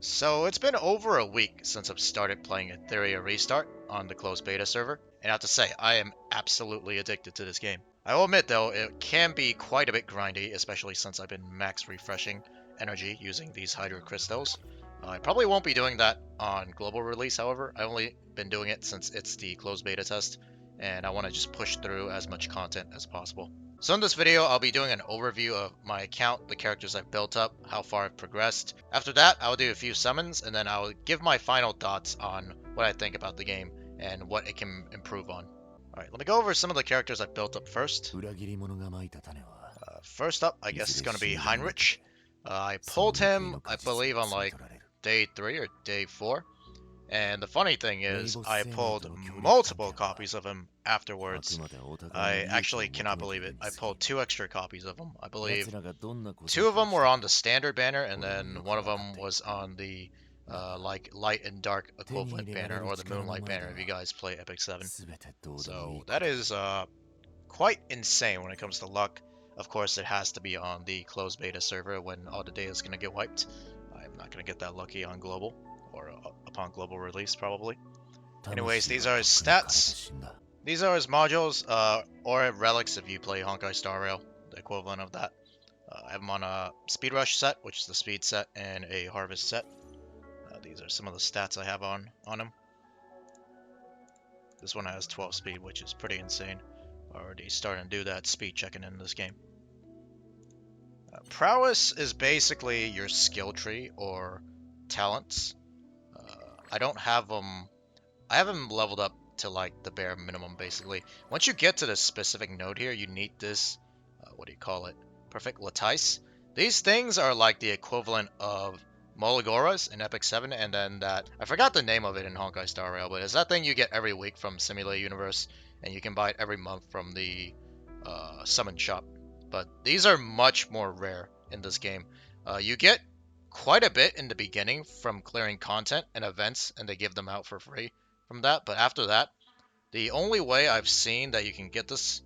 So it's been over a week since I've started playing Etheria Restart on the closed beta server, and I have to say, I am absolutely addicted to this game. I will admit though, it can be quite a bit grindy, especially since I've been max refreshing energy using these Hydro Crystals. I probably won't be doing that on global release, however. I've only been doing it since it's the closed beta test, and I want to just push through as much content as possible. So in this video, I'll be doing an overview of my account, the characters I've built up, how far I've progressed. After that, I'll do a few summons, and then I'll give my final thoughts on what I think about the game and what it can improve on. Alright, let me go over some of the characters I've built up first. First up, I guess it's going to be Heinrich. I pulled him, I believe, on like day 3 or day 4. And the funny thing is, I pulled multiple copies of him afterwards. I actually cannot believe it. I pulled 2 extra copies of him. I believe 2 of them were on the standard banner, and then one of them was on the like light and dark equivalent banner, or the moonlight banner if you guys play Epic 7. So that is quite insane when it comes to luck. Of course, it has to be on the closed beta server when all the data is going to get wiped. I'm not going to get that lucky on global, or upon global release probably. Anyways, these are his stats. These are his modules, or relics if you play Honkai Star Rail, the equivalent of that. I have him on a Speed Rush set, which is the speed set, and a Harvest set. These are some of the stats I have on him. This one has 12 speed, which is pretty insane. Already starting to do that speed checking in this game. Prowess is basically your skill tree or talents. I don't have them. I have them leveled up to like the bare minimum basically. Once you get to this specific node here, you need this. What do you call it? Perfect Lattice. These things are like the equivalent of Moligoras in Epic 7, and then that I forgot the name of it in Honkai Star Rail, but it's that thing you get every week from Simulate Universe, and you can buy it every month from the summon shop. But these are much more rare in this game. You get quite a bit in the beginning from clearing content and events, and they give them out for free from that. But after that, the only way I've seen that you can get this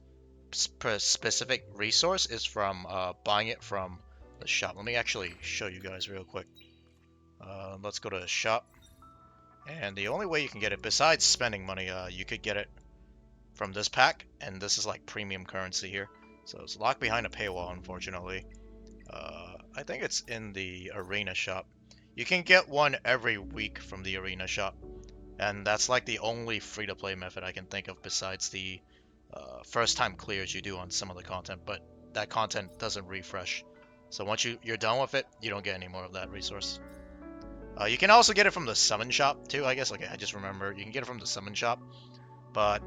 specific resource is from buying it from the shop. Let me actually show you guys real quick. Let's go to the shop. And the only way you can get it, besides spending money, you could get it from this pack, and this is like premium currency here. So it's locked behind a paywall, unfortunately. I think it's in the arena shop. You can get one every week from the arena shop, and that's like the only free-to-play method I can think of besides the first-time clears you do on some of the content, but that content doesn't refresh. So once you're done with it, you don't get any more of that resource. You can also get it from the summon shop too, I guess. Okay, I just remember you can get it from the summon shop, but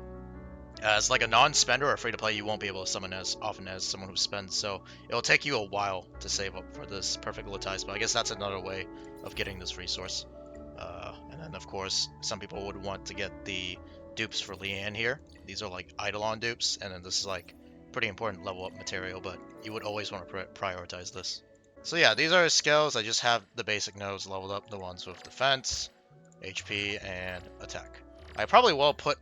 as like a non-spender or free-to-play, you won't be able to summon as often as someone who spends, so it'll take you a while to save up for this Perfect Lattice, but I guess that's another way of getting this resource. And then, of course, some people would want to get the dupes for Leanne here. These are like Eidolon dupes, and then this is like pretty important level-up material, but you would always want to prioritize this. So yeah, these are his skills. I just have the basic nodes leveled up, the ones with defense, HP, and attack. I probably will put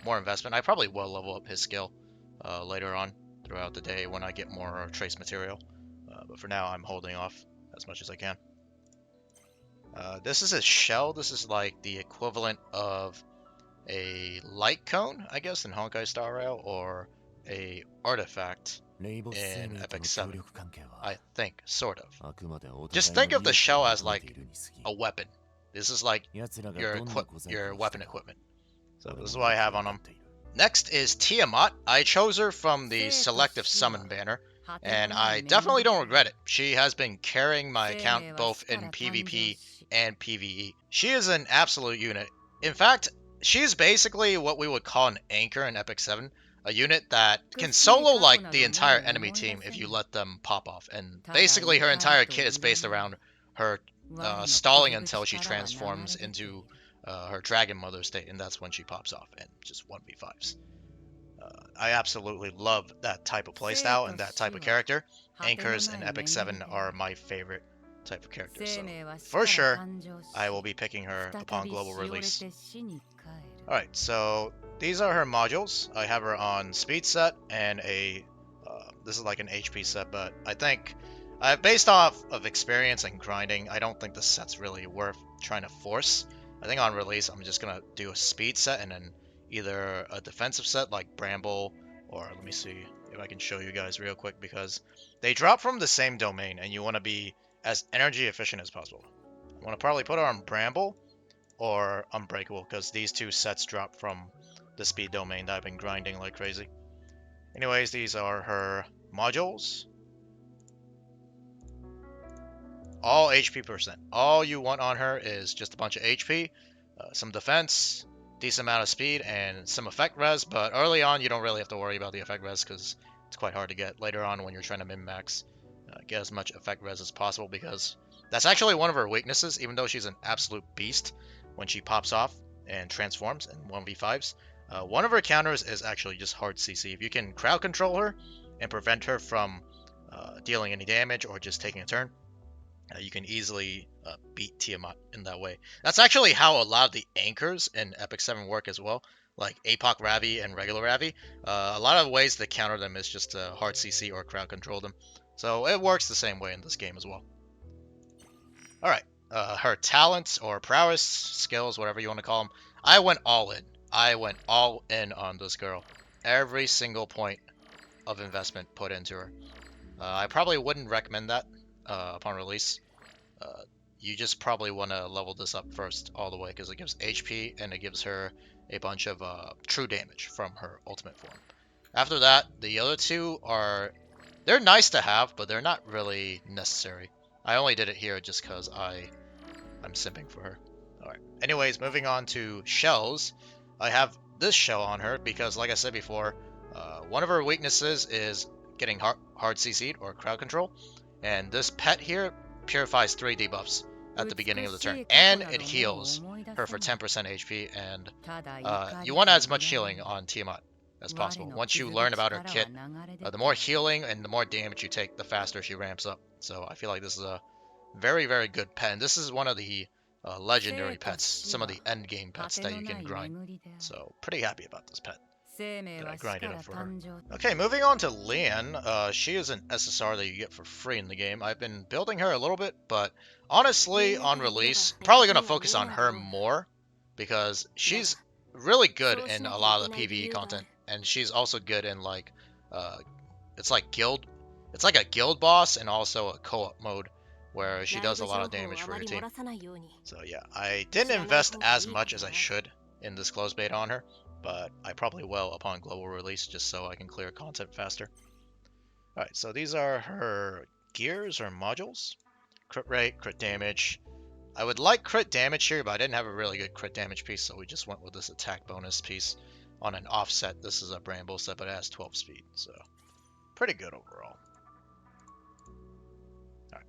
more investment. I probably will level up his skill later on throughout the day when I get more trace material. But for now, I'm holding off as much as I can. This is a shell. This is like the equivalent of a light cone, I guess, in Honkai Star Rail, or a artifact in Epic 7. I think, sort of. Just think of the shell as like a weapon. This is like your weapon equipment. So this is what I have on them. Next is Tiamat. I chose her from the selective summon banner, and I definitely don't regret it. She has been carrying my account both in PvP and PvE. She is an absolute unit. In fact, she is basically what we would call an anchor in Epic 7. A unit that can solo like the entire enemy team if you let them pop off. And basically her entire kit is based around her stalling until she transforms into her Dragon Mother state, and that's when she pops off and just 1v5s. I absolutely love that type of playstyle and that type of character. Anchors in Epic 7 are my favorite type of character, so for sure I will be picking her upon global release. Alright, so these are her modules. I have her on speed set and a this is like an HP set, but I think Based off of experience and grinding, I don't think this set's really worth trying to force. I think on release, I'm just gonna do a speed set and then either a defensive set like Bramble, or let me see if I can show you guys real quick because they drop from the same domain and you want to be as energy efficient as possible. I want to probably put her on Bramble or Unbreakable because these two sets drop from the speed domain that I've been grinding like crazy. Anyways, these are her modules. All HP percent. All you want on her is just a bunch of HP, some defense, decent amount of speed, and some effect res. But early on, you don't really have to worry about the effect res because it's quite hard to get. Later on, when you're trying to min-max, get as much effect res as possible because that's actually one of her weaknesses. Even though she's an absolute beast when she pops off and transforms in 1v5s, one of her counters is actually just hard CC. If you can crowd control her and prevent her from dealing any damage or just taking a turn, you can easily beat Tiamat in that way. That's actually how a lot of the anchors in Epic 7 work as well, like APOC Ravi and regular Ravi. A lot of ways to counter them is just to hard CC or crowd control them. So it works the same way in this game as well. Alright, her talents or prowess, skills, whatever you want to call them, I went all in. I went all in on this girl. Every single point of investment put into her. I probably wouldn't recommend that upon release. You just probably want to level this up first all the way because it gives HP and it gives her a bunch of true damage from her ultimate form. After that, the other two they're nice to have, but they're not really necessary. I only did it here just because I'm simping for her. Alright. Anyways, moving on to shells. I have this shell on her because, like I said before, one of her weaknesses is getting hard CC'd or crowd control. And this pet here purifies 3 debuffs at the beginning of the turn. And it heals her for 10% HP. And you want as much healing on Tiamat as possible. Once you learn about her kit, the more healing and the more damage you take, the faster she ramps up. So I feel like this is a very, very good pet. And this is one of the legendary pets, some of the end game pets that you can grind. So pretty happy about this pet. That I grinded up for her. Okay, moving on to Lian. She is an SSR that you get for free in the game. I've been building her a little bit, but honestly, on release, probably going to focus on her more because she's really good in a lot of the PvE content, and she's also good in like, it's like a guild boss and also a co-op mode where she does a lot of damage for your team. So yeah, I didn't invest as much as I should in this closed beta on her, but I probably will upon global release just so I can clear content faster. Alright, so these are her gears or modules. Crit rate, crit damage. I would like crit damage here, but I didn't have a really good crit damage piece, so we just went with this attack bonus piece on an offset. This is a Bramble set, but it has 12 speed, so pretty good overall. Alright,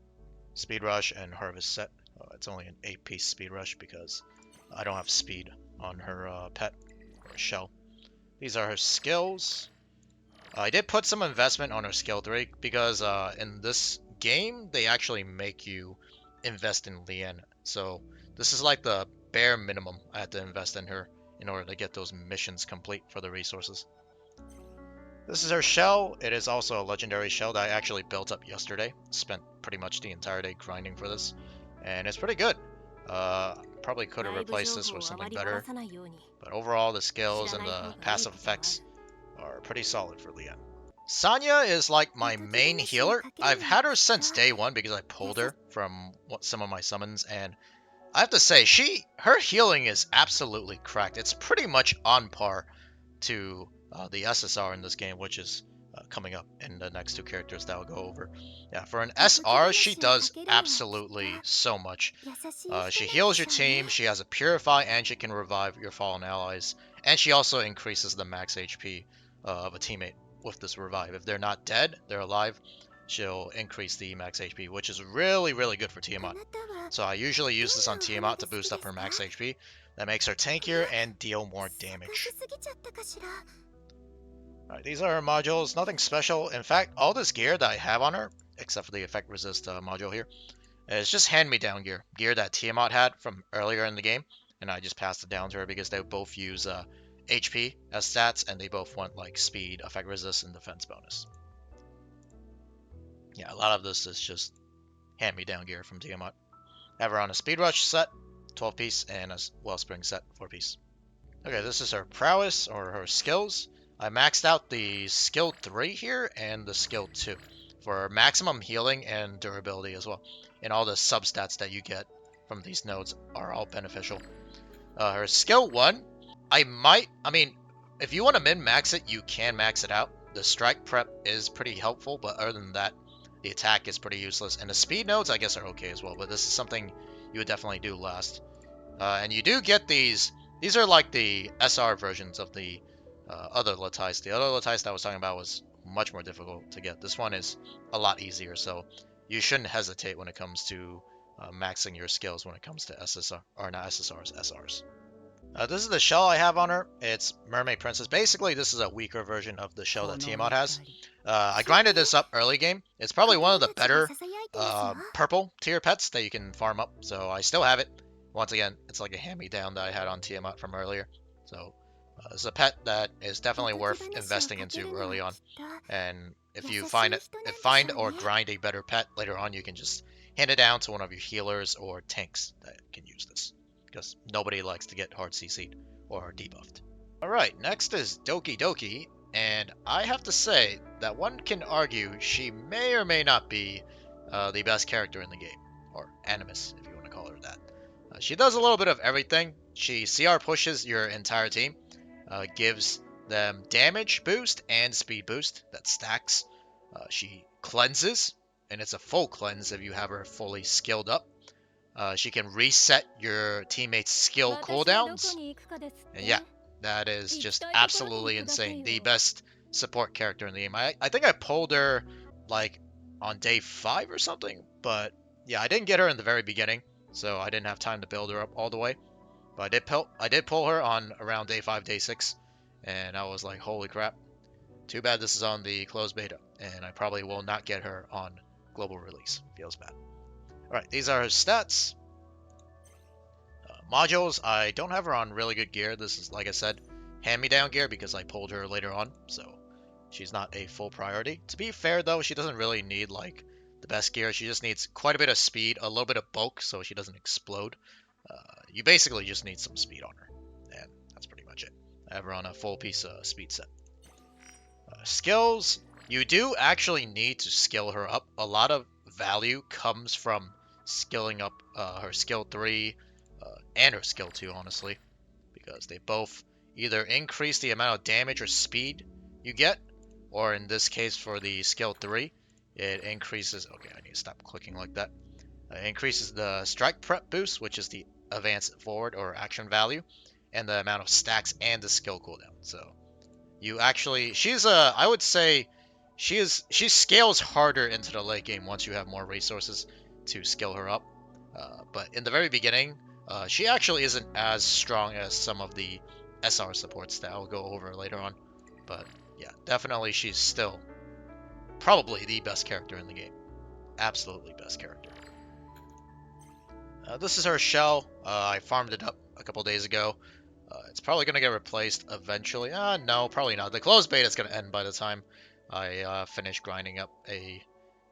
Speed Rush and Harvest set. It's only an 8-piece Speed Rush because I don't have speed on her pet. Shell. These are her skills. I did put some investment on her skill 3 because in this game they actually make you invest in Lian. So this is like the bare minimum I had to invest in her in order to get those missions complete for the resources. This is her shell. It is also a legendary shell that I actually built up yesterday. Spent pretty much the entire day grinding for this, and it's pretty good. Probably could have replaced this with something better, but overall the skills and the passive effects are pretty solid for Lian. Sanya is like my main healer. I've had her since day 1 because I pulled her from some of my summons, and I have to say, her healing is absolutely cracked. It's pretty much on par to the SSR in this game, which is coming up in the next 2 characters that I'll go over. Yeah, for an SR, she does absolutely so much. She heals your team, she has a Purify, and she can revive your fallen allies. And she also increases the max HP of a teammate with this revive. If they're not dead, they're alive, she'll increase the max HP, which is really, really good for Tiamat. So I usually use this on Tiamat to boost up her max HP. That makes her tankier and deal more damage. Alright, these are her modules. Nothing special. In fact, all this gear that I have on her, except for the effect resist module here, is just hand-me-down gear. Gear that Tiamat had from earlier in the game, and I just passed it down to her because they both use HP as stats, and they both want like speed, effect resist, and defense bonus. Yeah, a lot of this is just hand-me-down gear from Tiamat. Have her on a Speed Rush set, 12-piece, and a Wellspring set, 4-piece. Okay, this is her prowess, or her skills. I maxed out the skill 3 here, and the skill 2, for maximum healing and durability as well. And all the substats that you get from these nodes are all beneficial. Her skill 1, I mean, if you want to min-max it, you can max it out. The strike prep is pretty helpful, but other than that, the attack is pretty useless. And the speed nodes, I guess, are okay as well, but this is something you would definitely do last. And you do get these are like the SR versions of the other Latice. The other Latice that I was talking about was much more difficult to get. This one is a lot easier, so you shouldn't hesitate when it comes to maxing your skills when it comes to SSR, or not SSRs, SRs. This is the shell I have on her. It's Mermaid Princess. Basically, this is a weaker version of the shell that Tiamat has. I grinded this up early game. It's probably one of the better purple tier pets that you can farm up, so I still have it. Once again, it's like a hand-me-down that I had on Tiamat from earlier. So, it's a pet that is definitely worth investing into early on. And if you find or grind a better pet later on, you can just hand it down to one of your healers or tanks that can use this. Because nobody likes to get hard CC'd or debuffed. Alright, next is Doki Doki, and I have to say that one can argue she may or may not be the best character in the game, or Animus, if you want to call her that. She does a little bit of everything. She CR pushes your entire team, gives them damage boost and speed boost that stacks. She cleanses, and it's a full cleanse if you have her fully skilled up. She can reset your teammates' skill cooldowns. And yeah, that is just absolutely insane. The best support character in the game. I think I pulled her like on day 5 or something. But yeah, I didn't get her in the very beginning, so I didn't have time to build her up all the way. But I did pull her on around day 5, day 6. And I was like, holy crap. Too bad this is on the closed beta. And I probably will not get her on global release. Feels bad. Alright, these are her stats. Modules, I don't have her on really good gear. This is, like I said, hand-me-down gear because I pulled her later on, so she's not a full priority. To be fair, though, she doesn't really need, like, the best gear. She just needs quite a bit of speed, a little bit of bulk, so she doesn't explode. You basically just need some speed on her, and that's pretty much it. I have her on a full piece of speed set. Skills, you do actually need to skill her up. A lot of value comes from skilling up her skill 3 and her skill 2, honestly, because they both either increase the amount of damage or speed you get, or in this case for the skill 3, it increases, okay, I need to stop clicking like that. It increases the strike prep boost, which is the advance forward or action value, and the amount of stacks and the skill cooldown. So you actually, I would say she scales harder into the late game once you have more resources to skill her up. But in the very beginning, she actually isn't as strong as some of the SR supports that I'll go over later on. But yeah, definitely she's still probably the best character in the game. Absolutely best character. This is her shell. I farmed it up a couple days ago. It's probably going to get replaced eventually. No, probably not. The closed beta is going to end by the time I finish grinding up a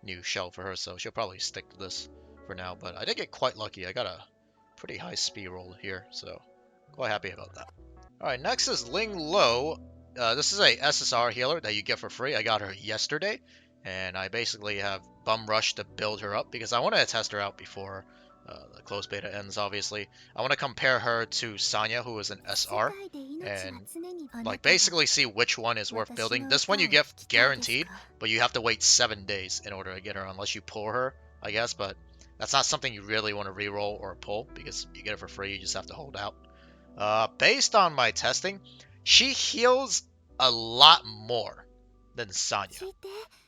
new shell for her, so she'll probably stick to this for now. But I did get quite lucky. I got a pretty high speed roll here, so quite happy about that. Alright, next is Ling Lo. This is a SSR healer that you get for free. I got her yesterday, and I basically have bum rushed to build her up because I want to test her out before the closed beta ends, obviously. I want to compare her to Sanya, who is an SR, and like basically see which one is worth building. This one you get guaranteed, but you have to wait 7 days in order to get her, unless you pull her, I guess, but that's not something you really want to reroll or pull because you get it for free, you just have to hold out. Based on my testing, she heals a lot more than Sanya.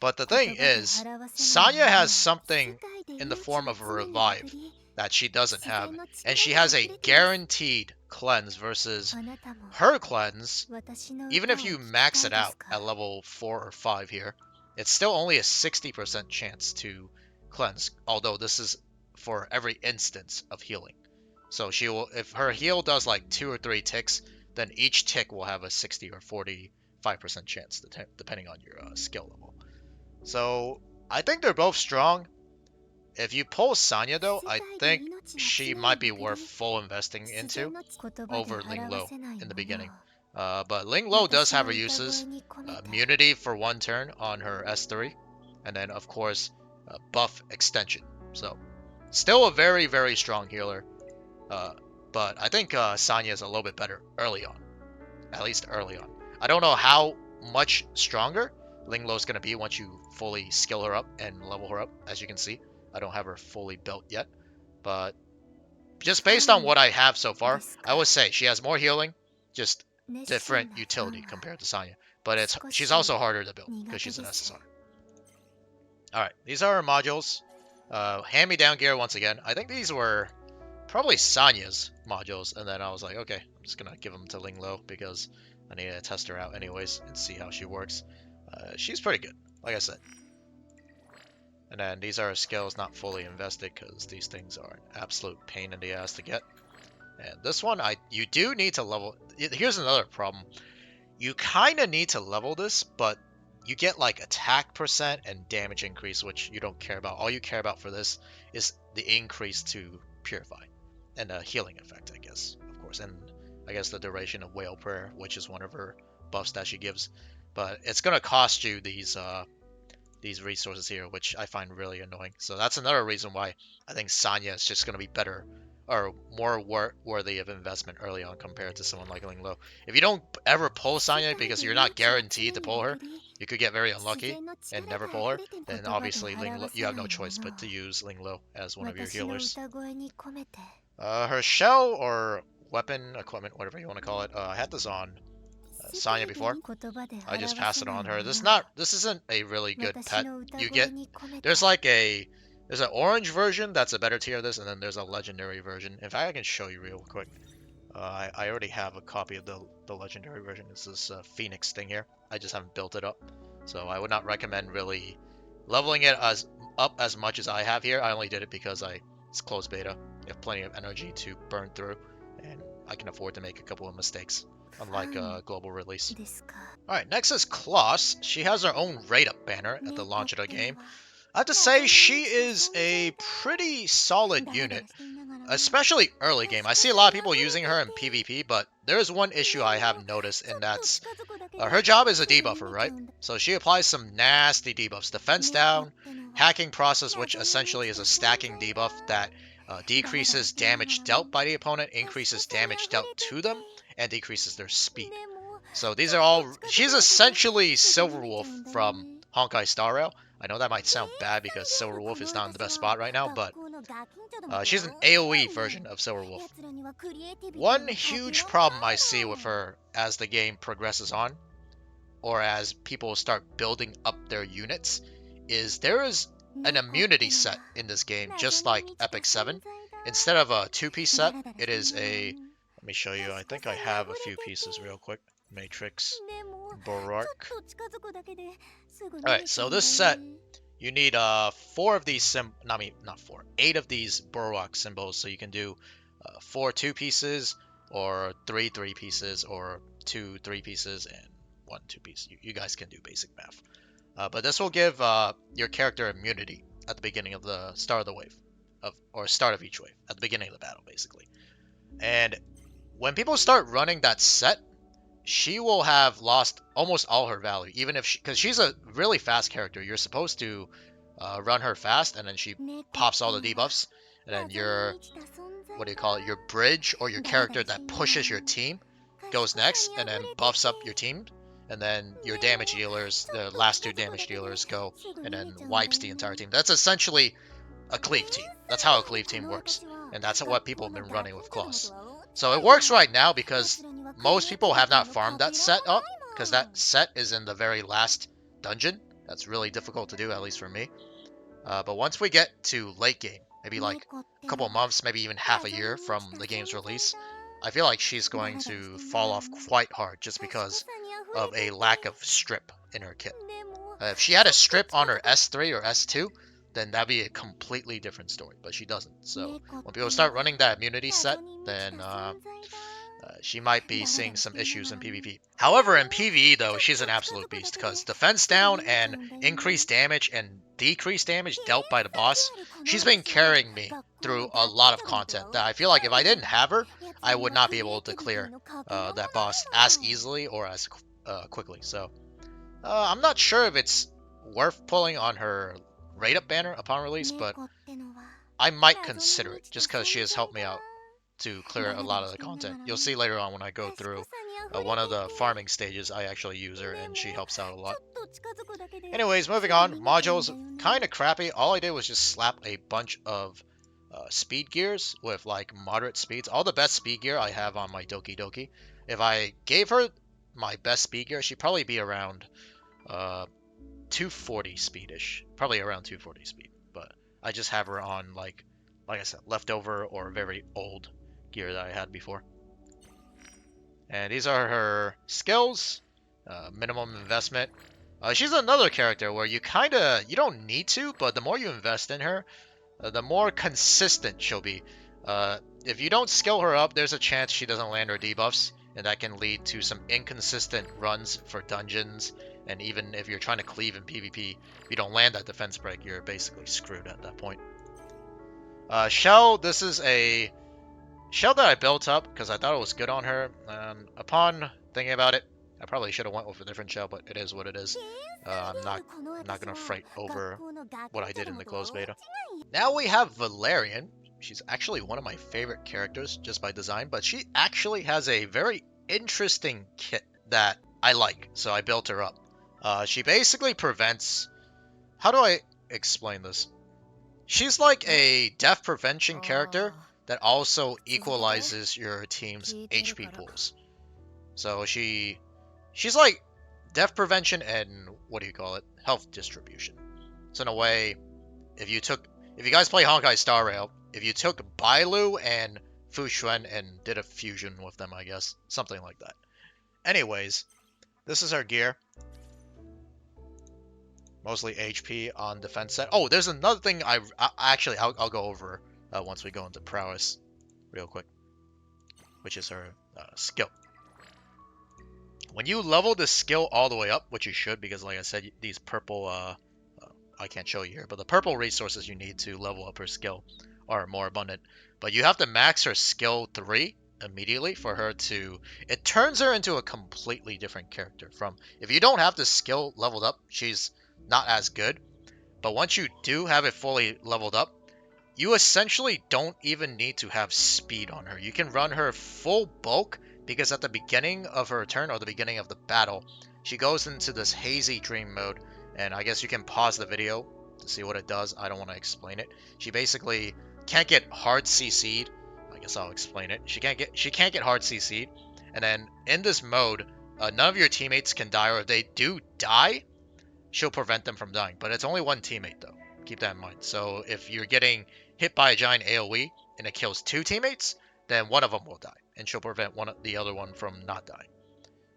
But the thing is, Sanya has something in the form of a revive that she doesn't have, and she has a guaranteed cleanse versus her cleanse. Even if you max it out at level 4 or 5 here, it's still only a 60% chance to cleanse, although this is for every instance of healing. So she will, if her heal does like 2 or 3 ticks, then each tick will have a 60 or 45% chance, depending on your skill level. So I think they're both strong. If you pull Sanya though, I think she might be worth full investing into over Ling Lo in the beginning. But Ling Lo does have her uses. Immunity for 1 turn on her S3. And then, of course, buff extension. So, still a very, very strong healer. But I think Sanya is a little bit better early on. At least early on. I don't know how much stronger Ling Lo is going to be once you fully skill her up and level her up. As you can see, I don't have her fully built yet. But just based on what I have so far, I would say she has more healing, just different utility compared to Sanya. But she's also harder to build because she's an SSR. Alright, these are our modules. Hand-me-down gear once again. I think these were probably Sanya's modules, and then I was like, okay, I'm just gonna give them to Ling Lo because I need to test her out anyways and see how she works. She's pretty good, like I said. And then these are skills not fully invested because these things are an absolute pain in the ass to get. And this one, you do need to level. Here's another problem. You kind of need to level this, but you get like attack percent and damage increase, which you don't care about. All you care about for this is the increase to Purify and a healing effect, I guess, of course. And I guess the duration of Whale Prayer, which is one of her buffs that she gives. But it's going to cost you these resources here, which I find really annoying. So that's another reason why I think Sanya is just going to be better or more worthy of investment early on compared to someone like Ling Lo. If you don't ever pull Sanya because you're not guaranteed to pull her, you could get very unlucky and never pull her, then obviously you have no choice but to use Ling Lo as one of your healers. Her shell or weapon, equipment, whatever you want to call it, I had this on Sanya before. I just passed it on her. This isn't a really good pet. There's an orange version that's a better tier of this, and then there's a legendary version. In fact, I can show you real quick. I already have a copy of the legendary version. It's this Phoenix thing here. I just haven't built it up, so I would not recommend really leveling it up as much as I have here. I only did it because it's closed beta. You have plenty of energy to burn through, and I can afford to make a couple of mistakes, unlike global release. Alright, next is Kloss. She has her own rate-up banner at the launch of the game. I have to say, she is a pretty solid unit, especially early game. I see a lot of people using her in PvP, but there is one issue I have noticed, and that's her job is a debuffer, right? So she applies some nasty debuffs. Defense down, hacking process, which essentially is a stacking debuff that decreases damage dealt by the opponent, increases damage dealt to them, and decreases their speed. So these are all... She's essentially Silverwolf from Honkai Star Rail. I know that might sound bad because Silverwolf is not in the best spot right now, but she's an AoE version of Silverwolf. One huge problem I see with her as the game progresses on, or as people start building up their units, is there is an immunity set in this game, just like Epic 7. Instead of a 2-piece set, it is a... Let me show you. I think I have a few pieces real quick. Matrix, Baroque. Alright, so this set, you need 4 of these not 4, 8 of these Baroque symbols, so you can do 4 2-pieces, or 3 3-pieces, or 2 3-pieces, and 1 2-piece. You guys can do basic math. But this will give your character immunity at the beginning of the start of the wave, or start of each wave, at the beginning of the battle, basically. And when people start running that set, she will have lost almost all her value, even if because she's a really fast character. You're supposed to run her fast, and then she pops all the debuffs, and then your, what do you call it, your bridge, or your character that pushes your team goes next, and then buffs up your team, and then your damage dealers, the last 2 damage dealers go, and then wipes the entire team. That's essentially a cleave team. That's how a cleave team works, and that's what people have been running with Kloss. So it works right now because most people have not farmed that set up, because that set is in the very last dungeon. That's really difficult to do, at least for me. But once we get to late game, maybe like a couple of months, maybe even half a year from the game's release, I feel like she's going to fall off quite hard just because of a lack of strip in her kit. If she had a strip on her S3 or S2, then that'd be a completely different story, but she doesn't. So when people start running that immunity set, then She might be seeing some issues in PvP. However, in PvE though, she's an absolute beast because defense down and increased damage and decreased damage dealt by the boss, she's been carrying me through a lot of content that I feel like if I didn't have her, I would not be able to clear that boss as easily or as quickly. So I'm not sure if it's worth pulling on her rate up banner upon release, but I might consider it just because she has helped me out to clear a lot of the content. You'll see later on when I go through one of the farming stages, I actually use her and she helps out a lot. Anyways, moving on. Modules, kind of crappy. All I did was just slap a bunch of speed gears with like moderate speeds. All the best speed gear I have on my Doki Doki. If I gave her my best speed gear, she'd probably be around 240 speedish. Probably around 240 speed. But I just have her on like I said, leftover or very old gear that I had before. And these are her skills. Minimum investment. She's another character where you don't need to, but the more you invest in her, the more consistent she'll be. If you don't skill her up, there's a chance she doesn't land her debuffs, and that can lead to some inconsistent runs for dungeons. And even if you're trying to cleave in PvP, if you don't land that defense break, you're basically screwed at that point. Shell, this is a shell that I built up because I thought it was good on her. Upon thinking about it, I probably should have went with a different shell, but it is what it is. I'm not gonna fret over what I did in the closed beta. Now we have Valerian. She's actually one of my favorite characters just by design, but she actually has a very interesting kit that I like, so I built her up. She basically prevents... How do I explain this? She's like a death prevention character that also equalizes your team's HP pools. So she's like death prevention and what do you call it? Health distribution. So in a way, if you guys play Honkai Star Rail, if you took Bailu and Fu Xuan and did a fusion with them, I guess, something like that. Anyways, this is her gear. Mostly HP on defense set. Oh, there's another thing I'll go over once we go into prowess real quick, which is her skill. When you level the skill all the way up, which you should, because like I said, these purple, I can't show you here, but the purple resources you need to level up her skill are more abundant. But you have to max her skill 3 immediately for her to... It turns her into a completely different character. From if you don't have the skill leveled up, she's not as good. But once you do have it fully leveled up, you essentially don't even need to have speed on her. You can run her full bulk, because at the beginning of her turn, or the beginning of the battle, she goes into this hazy dream mode. And I guess you can pause the video to see what it does. I don't want to explain it. She basically can't get hard CC'd. I guess I'll explain it. She can't get hard CC'd. And then in this mode, none of your teammates can die, or if they do die, she'll prevent them from dying. But it's only one teammate though. Keep that in mind. So if you're getting hit by a giant AoE and it kills 2 teammates, then one of them will die, and she'll prevent the other one from not dying.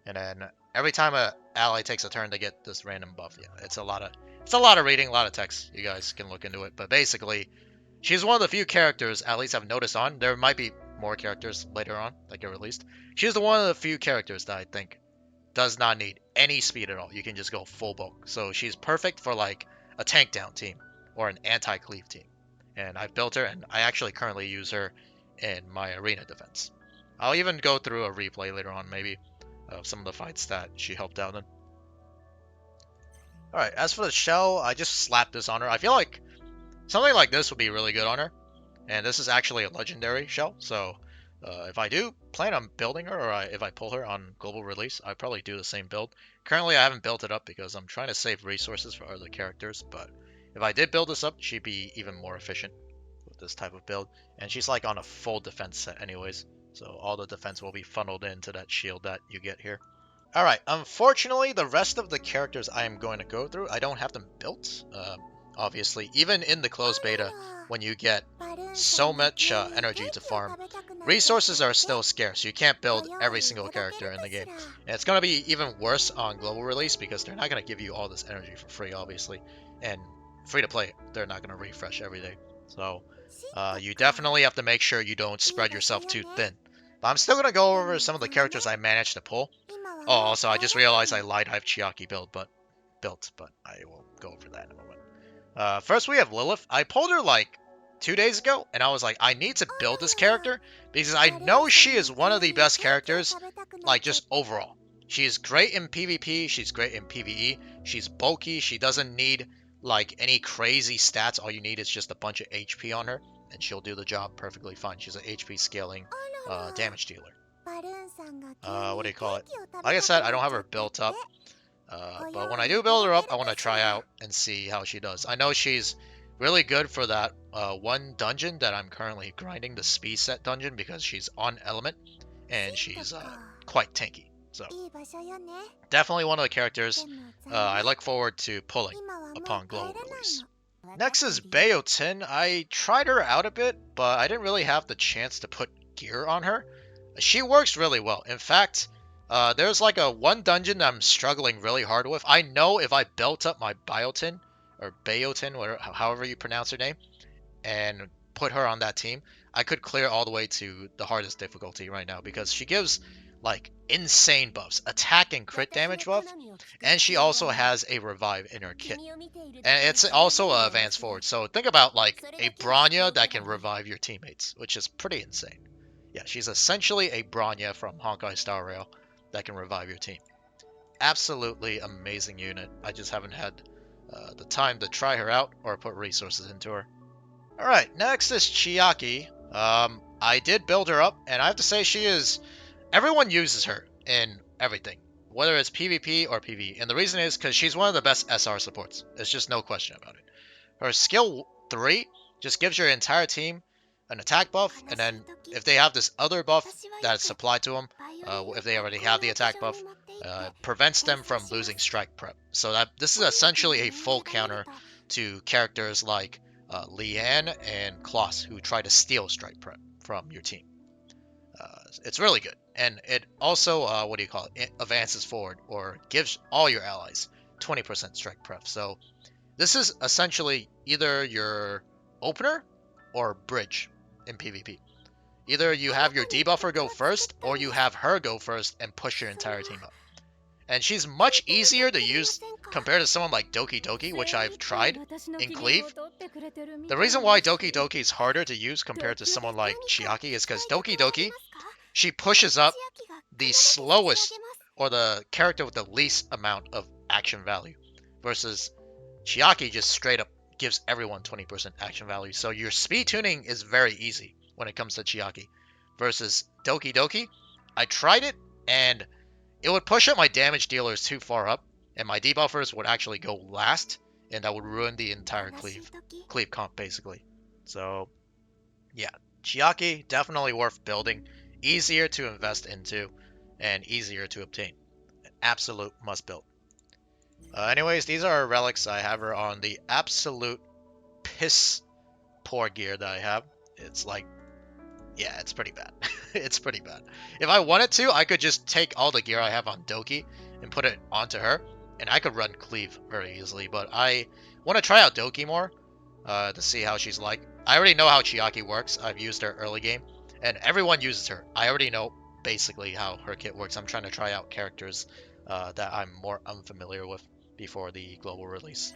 And then every time a ally takes a turn, they get this random buff. Yeah, it's a lot of reading, a lot of text. You guys can look into it. But basically, she's one of the few characters, at least I've noticed on. There might be more characters later on that get released. She's one of the few characters that I think does not need any speed at all. You can just go full bulk. So she's perfect for like a tank down team or an anti-cleave team. And I've built her, and I actually currently use her in my arena defense. I'll even go through a replay later on, maybe, of some of the fights that she helped out in. Alright, as for the shell, I just slapped this on her. I feel like something like this would be really good on her. And this is actually a legendary shell, so if I do plan on building her, or if I pull her on global release, I'd probably do the same build. Currently, I haven't built it up because I'm trying to save resources for other characters, but if I did build this up, she'd be even more efficient with this type of build. And she's like on a full defense set anyways, so all the defense will be funneled into that shield that you get here. Alright, unfortunately, the rest of the characters I am going to go through, I don't have them built. Obviously, even in the closed beta, when you get so much energy to farm, resources are still scarce. You can't build every single character in the game. And it's going to be even worse on global release because they're not going to give you all this energy for free, obviously. And free to play, they're not going to refresh every day. So you definitely have to make sure you don't spread yourself too thin. But I'm still gonna go over some of the characters I managed to pull. Oh, also, I just realized I lied. I have Chiaki built, but I will go over that in a moment. First we have Lilith. I pulled her like 2 days ago, and I was like, I need to build this character because I know she is one of the best characters, like just overall. She's great in PvP, she's great in PvE, she's bulky, she doesn't need like any crazy stats. All you need is just a bunch of HP on her, and she'll do the job perfectly fine. She's an HP scaling damage dealer. What do you call it? Like I said, I don't have her built up. But when I do build her up, I want to try out and see how she does. I know she's really good for that one dungeon that I'm currently grinding, the speed set dungeon, because she's on element and she's quite tanky. So definitely one of the characters I look forward to pulling upon global release. Next is Bayotin. I tried her out a bit, but I didn't really have the chance to put gear on her. She works really well. In fact, there's like one dungeon that I'm struggling really hard with. I know if I built up my Biotin, or Bayotin, whatever, however you pronounce her name, and put her on that team, I could clear all the way to the hardest difficulty right now, because she gives like insane buffs, attack and crit damage buff, and she also has a revive in her kit. And it's also an advance forward, so think about like a Bronya that can revive your teammates, which is pretty insane. Yeah, she's essentially a Bronya from Honkai Star Rail that can revive your team. Absolutely amazing unit. I just haven't had the time to try her out or put resources into her. Alright, next is Chiaki. I did build her up, and I have to say she is... Everyone uses her in everything, whether it's PvP or PvE. And the reason is because she's one of the best SR supports. There's just no question about it. Her skill 3 just gives your entire team an attack buff, and then if they have this other buff that's supplied to them, if they already have the attack buff, prevents them from losing strike prep. So this is essentially a full counter to characters like Leanne and Kloss, who try to steal strike prep from your team. It's really good, and it also what do you call it? It advances forward, or gives all your allies 20% strike prep. So this is essentially either your opener or bridge in PvP. Either you have your debuffer go first, or you have her go first and push your entire team up. And she's much easier to use compared to someone like Doki Doki, which I've tried in Cleave. The reason why Doki Doki is harder to use compared to someone like Chiaki is because Doki Doki, she pushes up the slowest, or the character with the least amount of action value, versus Chiaki just straight up gives everyone 20% action value. So your speed tuning is very easy when it comes to Chiaki. Versus Doki Doki, I tried it, and it would push up my damage dealers too far up, and my debuffers would actually go last, and that would ruin the entire cleave comp, basically. So, yeah, Chiaki, definitely worth building. Easier to invest into, and easier to obtain. An absolute must build. Anyways, these are relics. I have her on the absolute piss poor gear that I have. It's like, yeah, it's pretty bad. It's pretty bad. If I wanted to, I could just take all the gear I have on Doki and put it onto her, and I could run Cleave very easily. But I want to try out Doki more to see how she's like. I already know how Chiaki works. I've used her early game, and everyone uses her. I already know basically how her kit works. I'm trying to try out characters that I'm more unfamiliar with before the global release.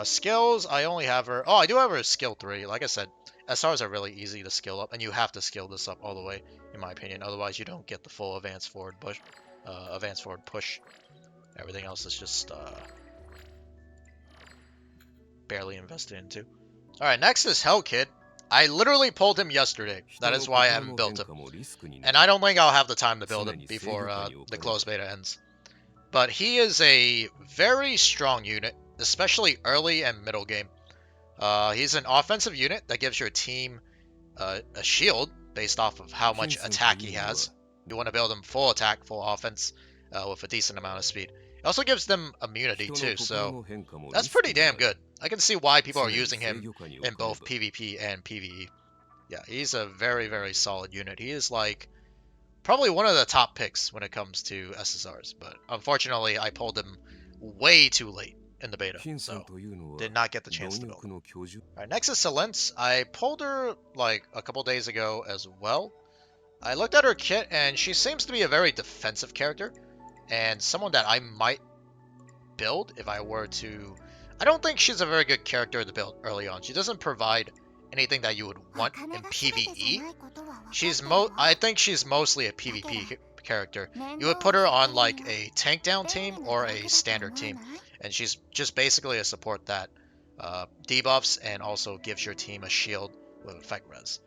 Skills, I only have her... Oh, I do have her skill 3. Like I said, SRs are really easy to skill up, and you have to skill this up all the way, in my opinion. Otherwise, you don't get the full advance forward push. Everything else is just barely invested into. Alright, next is Hellkid. I literally pulled him yesterday. That is why I haven't built him. And I don't think I'll have the time to build him before the closed beta ends. But he is a very strong unit, especially early and middle game. He's an offensive unit that gives your team a shield based off of how much attack he has. You want to build him full attack, full offense, with a decent amount of speed. It also gives them immunity too, so that's pretty damn good. I can see why people are using him in both PvP and PvE. Yeah, he's a very, very solid unit. He is like probably one of the top picks when it comes to SSRs, but unfortunately I pulled him way too late in the beta, so did not get the chance to build. Alright, next is Silence. I pulled her like a couple days ago as well. I looked at her kit, and she seems to be a very defensive character, and someone that I might build if I were to... I don't think she's a very good character to build early on. She doesn't provide anything that you would want in PvE. I think she's mostly a PvP character. You would put her on like a tank down team or a standard team, and she's just basically a support that debuffs and also gives your team a shield with effect res.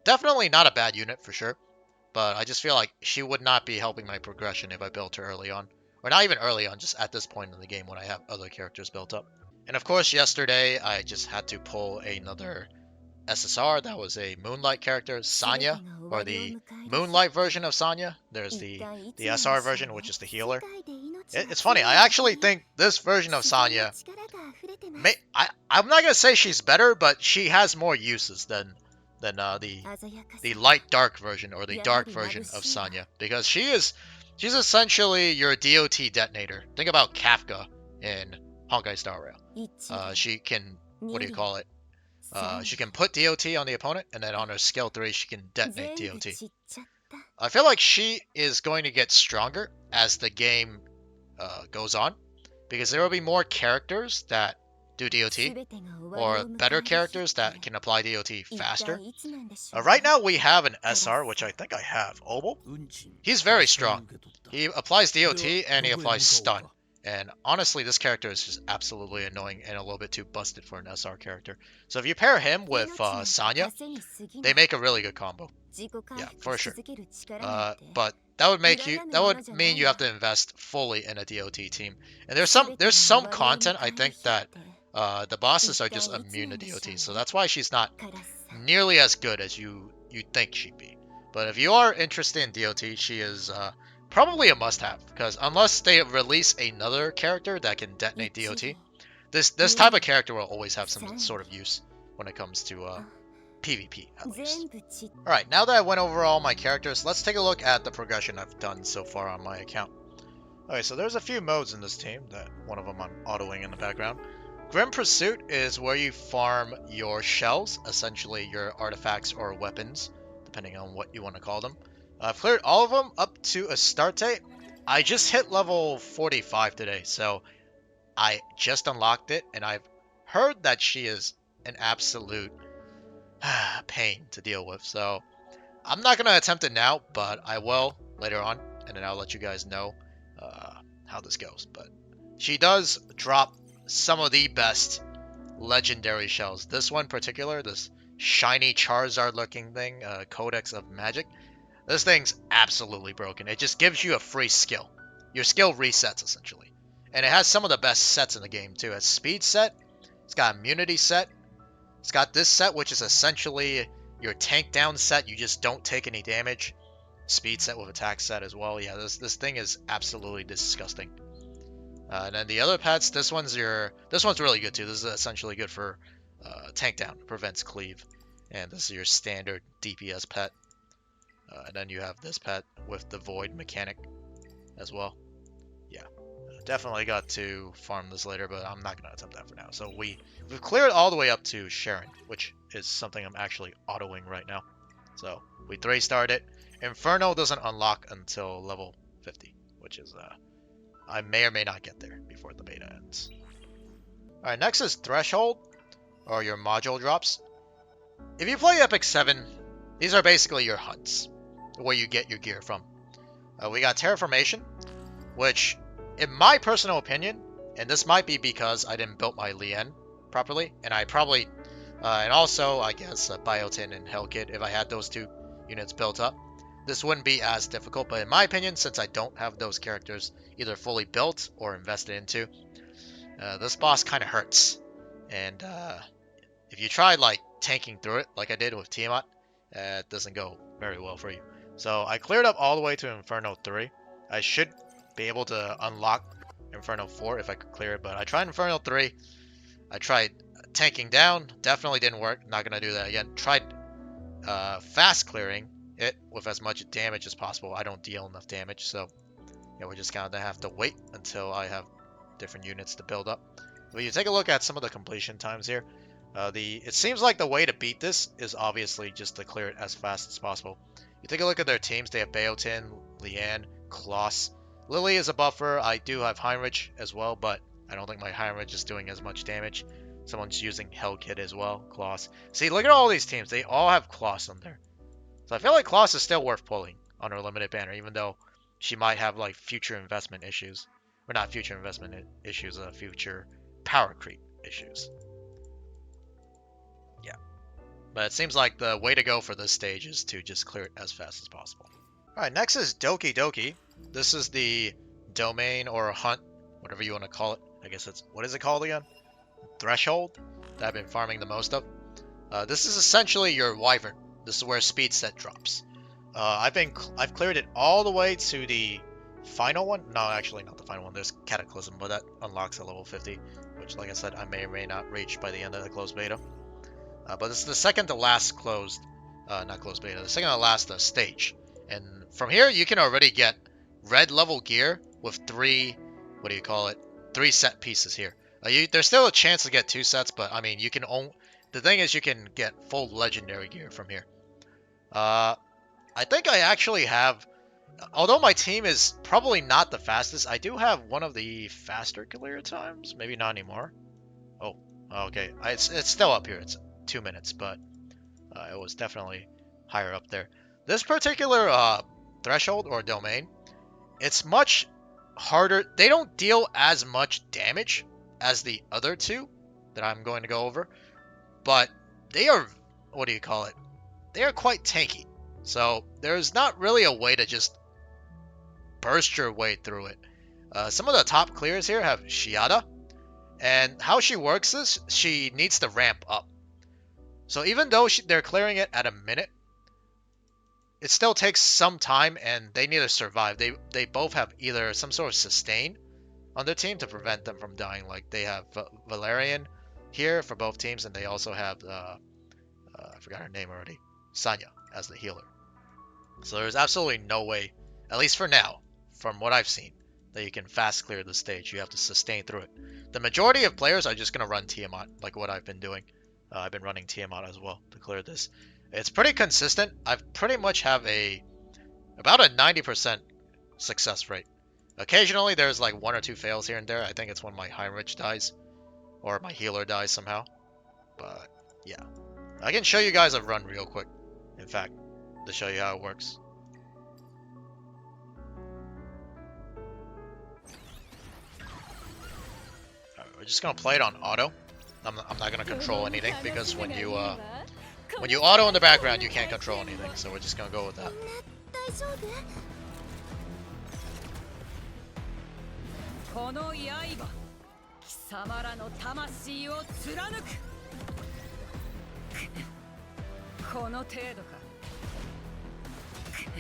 Definitely not a bad unit for sure, but I just feel like she would not be helping my progression if I built her early on. Or not even early on, just at this point in the game when I have other characters built up. And of course, yesterday I just had to pull another SSR that was a Moonlight character, Sanya, or the Moonlight version of Sanya. There's the SR version, which is the healer. It's funny, I actually think this version of Sanya, I'm not gonna say she's better, but she has more uses than the light dark version or the dark version of Sanya, because she's essentially your DOT detonator. Think about Kafka in Honkai Star Rail. She can, what do you call it? She can put DOT on the opponent, and then on her skill 3 she can detonate DOT. I feel like she is going to get stronger as the game goes on, because there will be more characters that do DOT, or better characters that can apply DOT faster. Right now we have an SR, which I think I have, Obel. He's very strong. He applies DOT and he applies stun. And honestly, this character is just absolutely annoying and a little bit too busted for an SR character. So if you pair him with Sanya, they make a really good combo. Yeah, for sure. But that would mean you have to invest fully in a DOT team. And there's some content I think that the bosses are just immune to DOT, so that's why she's not nearly as good as you'd think she'd be. But if you are interested in DOT, she is probably a must-have, because unless they release another character that can detonate DOT, this type of character will always have some sort of use when it comes to PvP, at least. Alright, now that I went over all my characters, let's take a look at the progression I've done so far on my account. Okay, so there's a few modes in this team, that one of them I'm autoing in the background. Grim Pursuit is where you farm your shells, essentially your artifacts or weapons, depending on what you want to call them. I've cleared all of them up to Astarte. I just hit level 45 today, so I just unlocked it, and I've heard that she is an absolute pain to deal with. So I'm not going to attempt it now, but I will later on, and then I'll let you guys know how this goes. But she does drop some of the best legendary shells. This one in particular, this shiny Charizard looking thing, Codex of Magic. This thing's absolutely broken. It just gives you a free skill. Your skill resets, essentially. And it has some of the best sets in the game, too. It's speed set. It's got immunity set. It's got this set, which is essentially your tank down set. You just don't take any damage. Speed set with attack set as well. Yeah, this thing is absolutely disgusting. And then the other pets, this one's really good, too. This is essentially good for tank down. Prevents cleave. And this is your standard DPS pet. And then you have this pet with the void mechanic as well. Yeah, definitely got to farm this later, but I'm not going to attempt that for now. So we've cleared all the way up to Sharon, which is something I'm actually autoing right now. So we 3-starred it. Inferno doesn't unlock until level 50, which is I may or may not get there before the beta ends. Alright, next is Threshold, or your module drops. If you play Epic 7, these are basically your hunts, where you get your gear from. We got Terraformation, which, in my personal opinion, and this might be because I didn't build my Lien properly, and I probably, and also, I guess, Biotin and Hellkit, if I had those two units built up, this wouldn't be as difficult. But in my opinion, since I don't have those characters either fully built or invested into, this boss kind of hurts. And if you try, like, tanking through it, like I did with Tiamat, it doesn't go very well for you. So I cleared up all the way to Inferno 3. I should be able to unlock Inferno 4 if I could clear it, but I tried Inferno 3. I tried tanking down, definitely didn't work. Not going to do that again. Tried fast clearing it with as much damage as possible. I don't deal enough damage, so yeah, we're just going to have to wait until I have different units to build up. But you take a look at some of the completion times here. It seems like the way to beat this is obviously just to clear it as fast as possible. You take a look at their teams. They have Beotin, Leanne, Kloss. Lily is a buffer. I do have Heinrich as well, but I don't think my Heinrich is doing as much damage. Someone's using Hellkit as well, Kloss. See, look at all these teams. They all have Kloss on there. So I feel like Kloss is still worth pulling on her limited banner, even though she might have like future investment issues. Or not future investment issues, future power creep issues. Yeah. But it seems like the way to go for this stage is to just clear it as fast as possible. Alright, next is Doki Doki. This is the domain or hunt, whatever you want to call it. I guess it's, what is it called again? Threshold that I've been farming the most of. This is essentially your wyvern. This is where speed set drops. I've cleared it all the way to the final one. No, actually not the final one. There's Cataclysm, but that unlocks at level 50, which, like I said, I may or may not reach by the end of the closed beta. But this is the second to last closed, not closed beta, the second to last stage. And from here, you can already get red level gear with 3 set pieces here. There's still a chance to get 2 sets, but I mean, the thing is you can get full legendary gear from here. I think I actually have, although my team is probably not the fastest, I do have one of the faster clear times. Maybe not anymore. Oh, okay. It's still up here. It's 2 minutes, but it was definitely higher up there. This particular threshold or domain, it's much harder. They don't deal as much damage as the other two that I'm going to go over, but they are, they are quite tanky. So there's not really a way to just burst your way through it. Some of the top clears here have Shiada, and how she works is she needs to ramp up. So even though they're clearing it at a minute, it still takes some time, and they need to survive. They both have either some sort of sustain on their team to prevent them from dying. Like they have Valerian here for both teams, and they also have I forgot her name already, Sanya, as the healer. So there's absolutely no way, at least for now, from what I've seen, that you can fast clear the stage. You have to sustain through it. The majority of players are just going to run Tiamat, like what I've been doing. I've been running Tiamat as well to clear this. It's pretty consistent. I pretty much have about a 90% success rate. Occasionally there's like 1 or 2 fails here and there. I think it's when my Heinrich dies or my healer dies somehow. But yeah, I can show you guys a run real quick, in fact, to show you how it works. Right, we're just gonna play it on auto. I'm not gonna control anything, because when you auto in the background, you can't control anything. So we're just gonna go with that.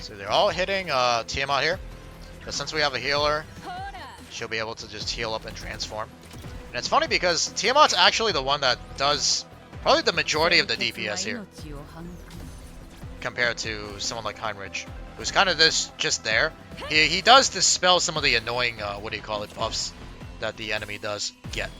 So they're all hitting Tiamat here, but since we have a healer, she'll be able to just heal up and transform. And it's funny because Tiamat's actually the one that does probably the majority of the DPS here, compared to someone like Heinrich, who's kind of just there. He does dispel some of the annoying, buffs that the enemy does get.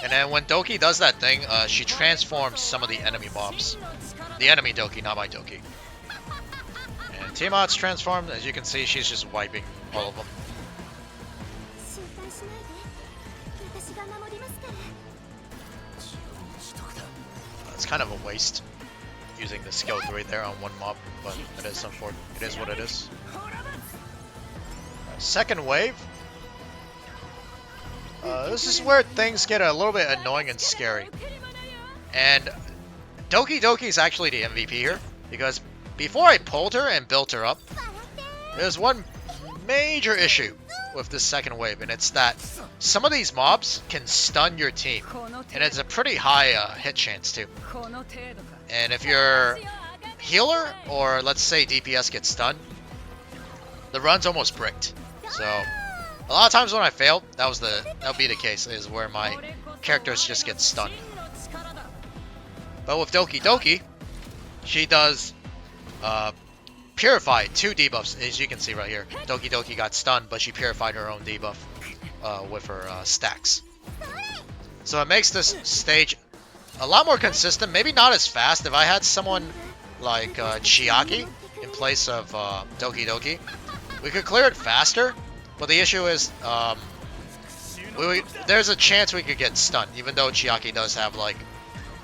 And then when Doki does that thing, she transforms some of the enemy mobs. The enemy Doki, not my Doki. And Tiamat's transformed. As you can see, she's just wiping all of them. It's kind of a waste using the skill 3 there on one mob, but it is unfortunate. It is what it is. Second wave. This is where things get a little bit annoying and scary. And Doki Doki is actually the MVP here, because before I pulled her and built her up, there's one major issue with this second wave, and it's that some of these mobs can stun your team, and it's a pretty high hit chance too. And if your healer, or let's say DPS, gets stunned, the run's almost bricked. So a lot of times when I fail, that would be the case, is where my characters just get stunned. But with Doki Doki, she does purified 2 debuffs, as you can see right here. Doki Doki got stunned, but she purified her own debuff with her stacks. So it makes this stage a lot more consistent. Maybe not as fast. If I had someone like Chiaki in place of Doki Doki, we could clear it faster. But the issue is, there's a chance we could get stunned, even though Chiaki does have like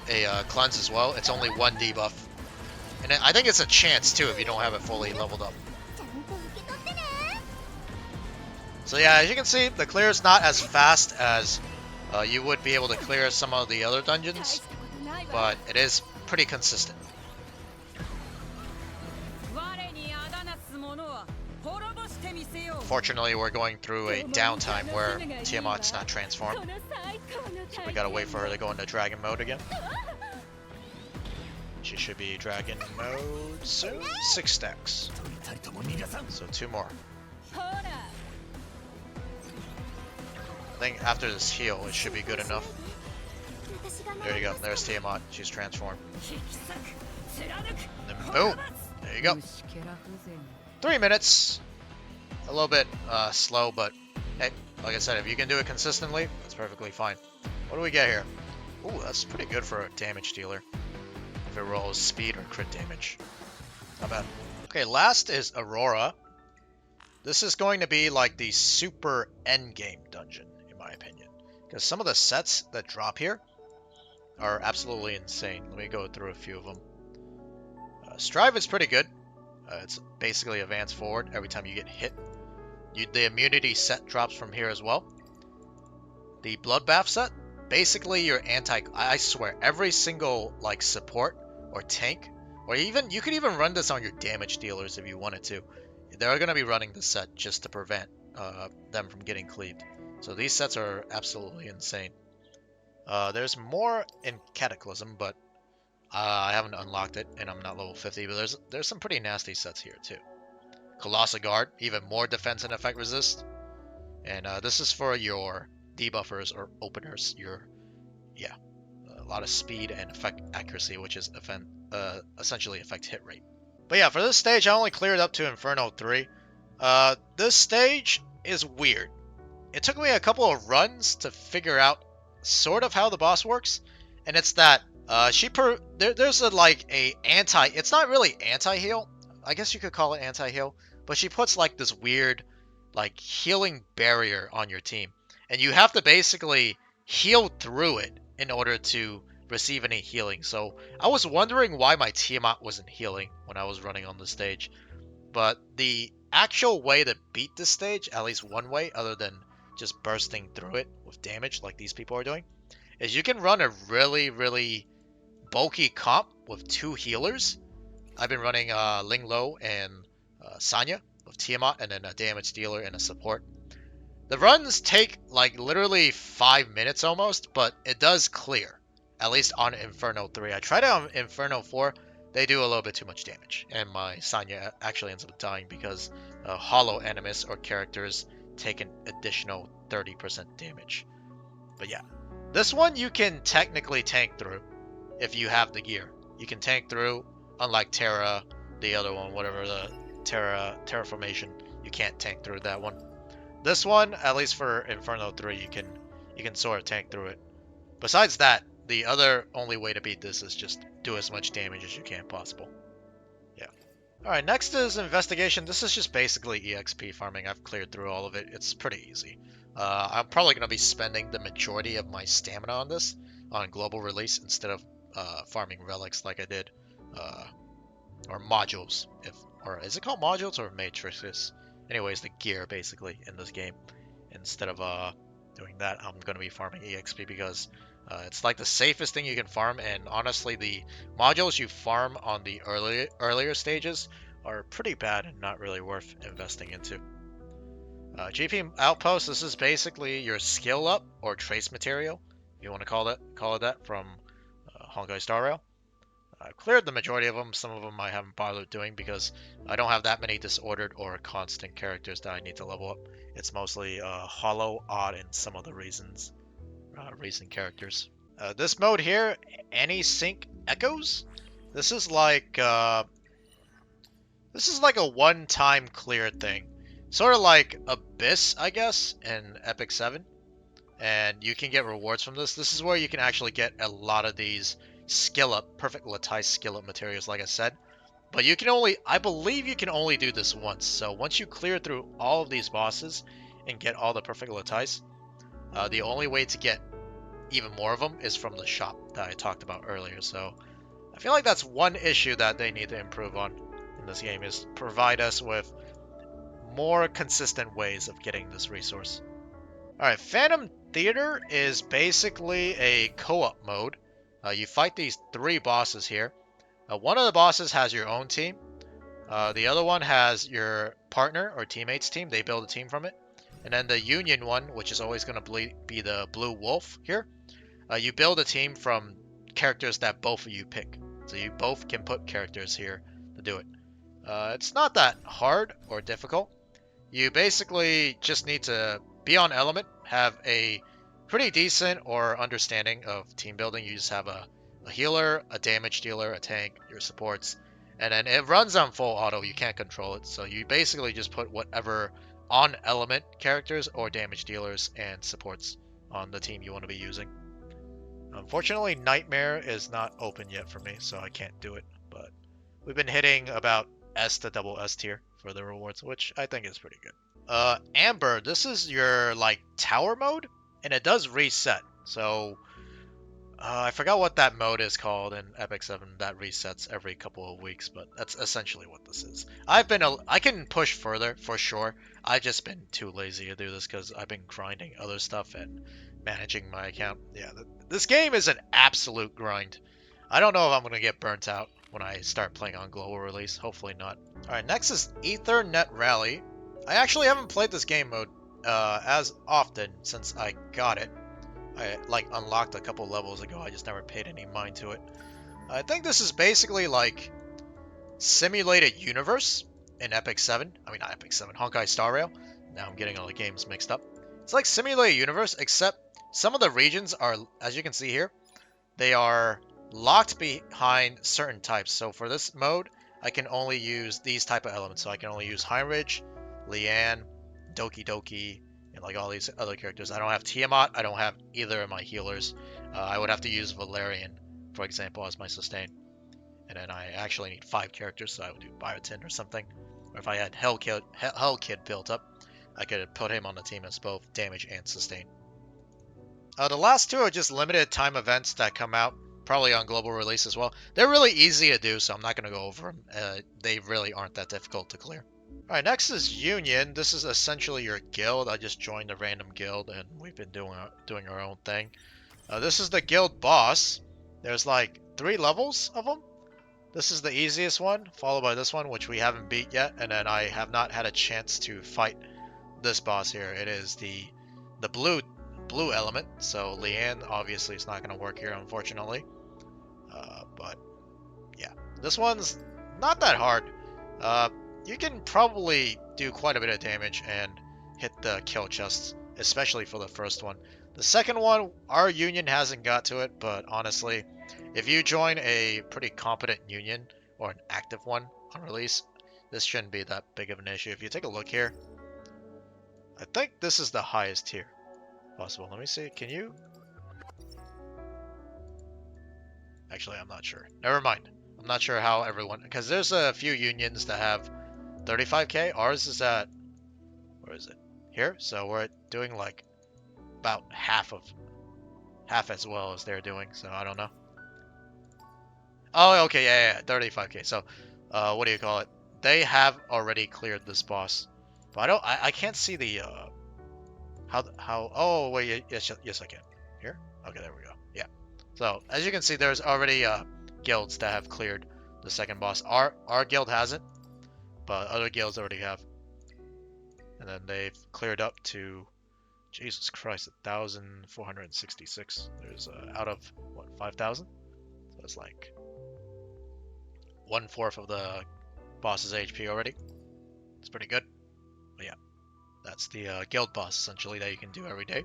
a cleanse as well. It's only 1 debuff. And I think it's a chance too if you don't have it fully leveled up. So yeah, as you can see, the clear is not as fast as you would be able to clear some of the other dungeons, but it is pretty consistent. Fortunately, we're going through a downtime where Tiamat's not transformed, so we gotta wait for her to go into dragon mode again. She should be dragon mode soon. 6 stacks. So 2 more. I think after this heal, it should be good enough. There you go. There's Tiamat. She's transformed. And then boom. There you go. 3 minutes. A little bit slow, but hey, like I said, if you can do it consistently, that's perfectly fine. What do we get here? Ooh, that's pretty good for a damage dealer. If it rolls speed or crit damage. Not bad. Okay, last is Aurora. This is going to be like the super endgame dungeon, in my opinion. Because some of the sets that drop here are absolutely insane. Let me go through a few of them. Strive is pretty good. It's basically advance forward every time you get hit. The immunity set drops from here as well. The Bloodbath set, basically your I swear, every single like support or tank, or even you could even run this on your damage dealers if you wanted to. They're going to be running the set just to prevent them from getting cleaved. So these sets are absolutely insane. There's more in Cataclysm, but I haven't unlocked it, and I'm not level 50. But there's some pretty nasty sets here too. Colossal Guard, even more defense and effect resist. And this is for your debuffers or openers. A lot of speed and effect accuracy, which is essentially affect hit rate. But yeah, for this stage, I only cleared up to Inferno 3. This stage is weird. It took me a couple of runs to figure out sort of how the boss works, and it's that there's it's not really anti-heal. I guess you could call it anti-heal, but she puts like this weird like healing barrier on your team, and you have to basically heal through it in order to receive any healing. So I was wondering why my Tiamat wasn't healing when I was running on the stage, but the actual way to beat this stage, at least one way other than just bursting through it with damage like these people are doing, is you can run a really bulky comp with 2 healers. I've been running Ling Lo and Sanya with Tiamat, and then a damage dealer and a support. The runs take like literally 5 minutes almost, but it does clear, at least on Inferno 3. I tried it on Inferno 4. They do a little bit too much damage, and my Sanya actually ends up dying because hollow enemies or characters take an additional 30% damage. But yeah, this one you can technically tank through if you have the gear. You can tank through, unlike Terra, the other one, whatever, the Terraformation, you can't tank through that one. This one, at least for Inferno 3, you can sort of tank through it. Besides that, the other only way to beat this is just do as much damage as you can possible. Yeah. Alright, next is Investigation. This is just basically EXP farming. I've cleared through all of it. It's pretty easy. I'm probably going to be spending the majority of my stamina on this, on global release, instead of farming relics like I did, or modules, or is it called modules or matrices? Anyways, the gear basically in this game. Instead of doing that, I'm going to be farming EXP because it's like the safest thing you can farm, and honestly the modules you farm on the earlier stages are pretty bad and not really worth investing into. GP Outpost, this is basically your skill up or trace material, if you want to call it that, from Honkai Star Rail. I've cleared the majority of them. Some of them I haven't bothered doing because I don't have that many disordered or constant characters that I need to level up. It's mostly hollow, odd, and some other reason characters. This mode here, Any Sync Echoes. This is like This is like a one-time clear thing. Sort of like Abyss, I guess, in Epic 7. And you can get rewards from this. This is where you can actually get a lot of these skill up, perfect lattice skill up materials, like I said. But you can only, I believe you can only do this once. So once you clear through all of these bosses and get all the perfect lattice, the only way to get even more of them is from the shop that I talked about earlier. So I feel like that's one issue that they need to improve on in this game, is provide us with more consistent ways of getting this resource. Alright, Phantom Theater is basically a co-op mode. You fight these 3 bosses here. One of the bosses has your own team. The other one has your partner or teammates team. They build a team from it. And then the Union one, which is always going to be the Blue Wolf here. You build a team from characters that both of you pick. So you both can put characters here to do it. It's not that hard or difficult. You basically just need to be on element, have a pretty decent or understanding of team building. You just have a healer, a damage dealer, a tank, your supports, and then it runs on full auto. You can't control it, so you basically just put whatever on element characters or damage dealers and supports on the team you want to be using. Unfortunately, Nightmare is not open yet for me, so I can't do it, but we've been hitting about S to double S tier for the rewards, which I think is pretty good. Amber, this is your like tower mode, and it does reset. So I forgot what that mode is called in Epic 7 that resets every couple of weeks, but that's essentially what this is. I can push further for sure. I've just been too lazy to do this because I've been grinding other stuff and managing my account. Yeah, this game is an absolute grind. I don't know if I'm gonna get burnt out when I start playing on global release. Hopefully not. Alright, next is Ethernet Rally. I actually haven't played this game mode as often since I got it. I like unlocked a couple levels ago. I just never paid any mind to it. I think this is basically like simulated universe in Epic 7. I mean, not Epic 7, Honkai Star Rail. Now I'm getting all the games mixed up. It's like simulated universe, except some of the regions are, as you can see here, they are locked behind certain types. So for this mode, I can only use these type of elements. So I can only use Heinrich, Leanne, Doki Doki, and like all these other characters. I don't have Tiamat. I don't have either of my healers. I would have to use Valerian, for example, as my sustain. And then I actually need 5 characters, so I would do Biotin or something. Or if I had Hell Kid built up, I could put him on the team as both damage and sustain. The last 2 are just limited time events that come out, probably on global release as well. They're really easy to do, so I'm not going to go over them. They really aren't that difficult to clear. Alright, next is Union. This is essentially your guild. I just joined a random guild, and we've been doing our own thing. This is the guild boss. There's like 3 levels of them. This is the easiest one, followed by this one, which we haven't beat yet, and then I have not had a chance to fight this boss here. It is the blue element, so Leanne obviously is not going to work here, unfortunately. But yeah, this one's not that hard. You can probably do quite a bit of damage and hit the kill chests, especially for the first one. The second one, our union hasn't got to it, but honestly, if you join a pretty competent union or an active one on release, this shouldn't be that big of an issue. If you take a look here, I think this is the highest tier possible. Let me see. Can you? Actually, I'm not sure. Never mind. I'm not sure how everyone, because there's a few unions that have 35k. Ours is at, where is it? Here. So we're doing like about half as well as they're doing. So I don't know. Oh, okay, yeah, 35k. So, what do you call it? They have already cleared this boss, but I can't see the how. Oh wait, yes I can. Here. Okay, there we go. Yeah. So as you can see, there's already guilds that have cleared the second boss. Our guild hasn't, but other guilds already have. And then they've cleared up to, Jesus Christ, 1,466. There's out of what, 5,000? So it's like 1/4 of the boss's HP already. It's pretty good. But yeah, that's the guild boss essentially that you can do every day.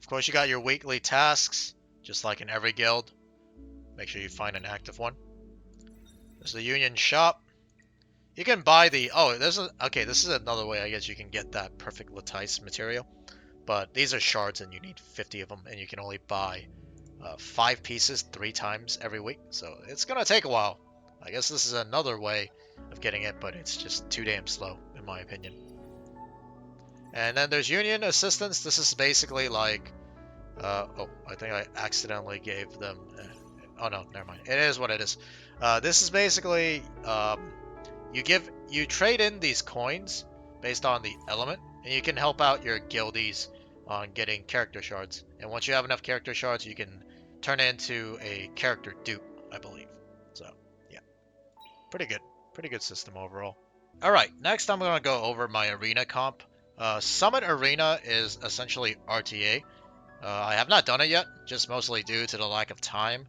Of course, you got your weekly tasks, just like in every guild. Make sure you find an active one. There's the Union shop. You can buy the... Oh, there's a... Okay, this is another way I guess you can get that perfect lattice material. But these are shards and you need 50 of them. And you can only buy 5 pieces 3 times every week. So it's going to take a while. I guess this is another way of getting it, but it's just too damn slow, in my opinion. And then there's Union Assistance. This is basically like... oh, I think I accidentally gave them... oh no, never mind. It is what it is. This is basically... you trade in these coins based on the element, and you can help out your guildies on getting character shards. And once you have enough character shards, you can turn it into a character dupe, I believe. So, yeah. Pretty good system overall. Alright, next I'm going to go over my arena comp. Summit Arena is essentially RTA. I have not done it yet, just mostly due to the lack of time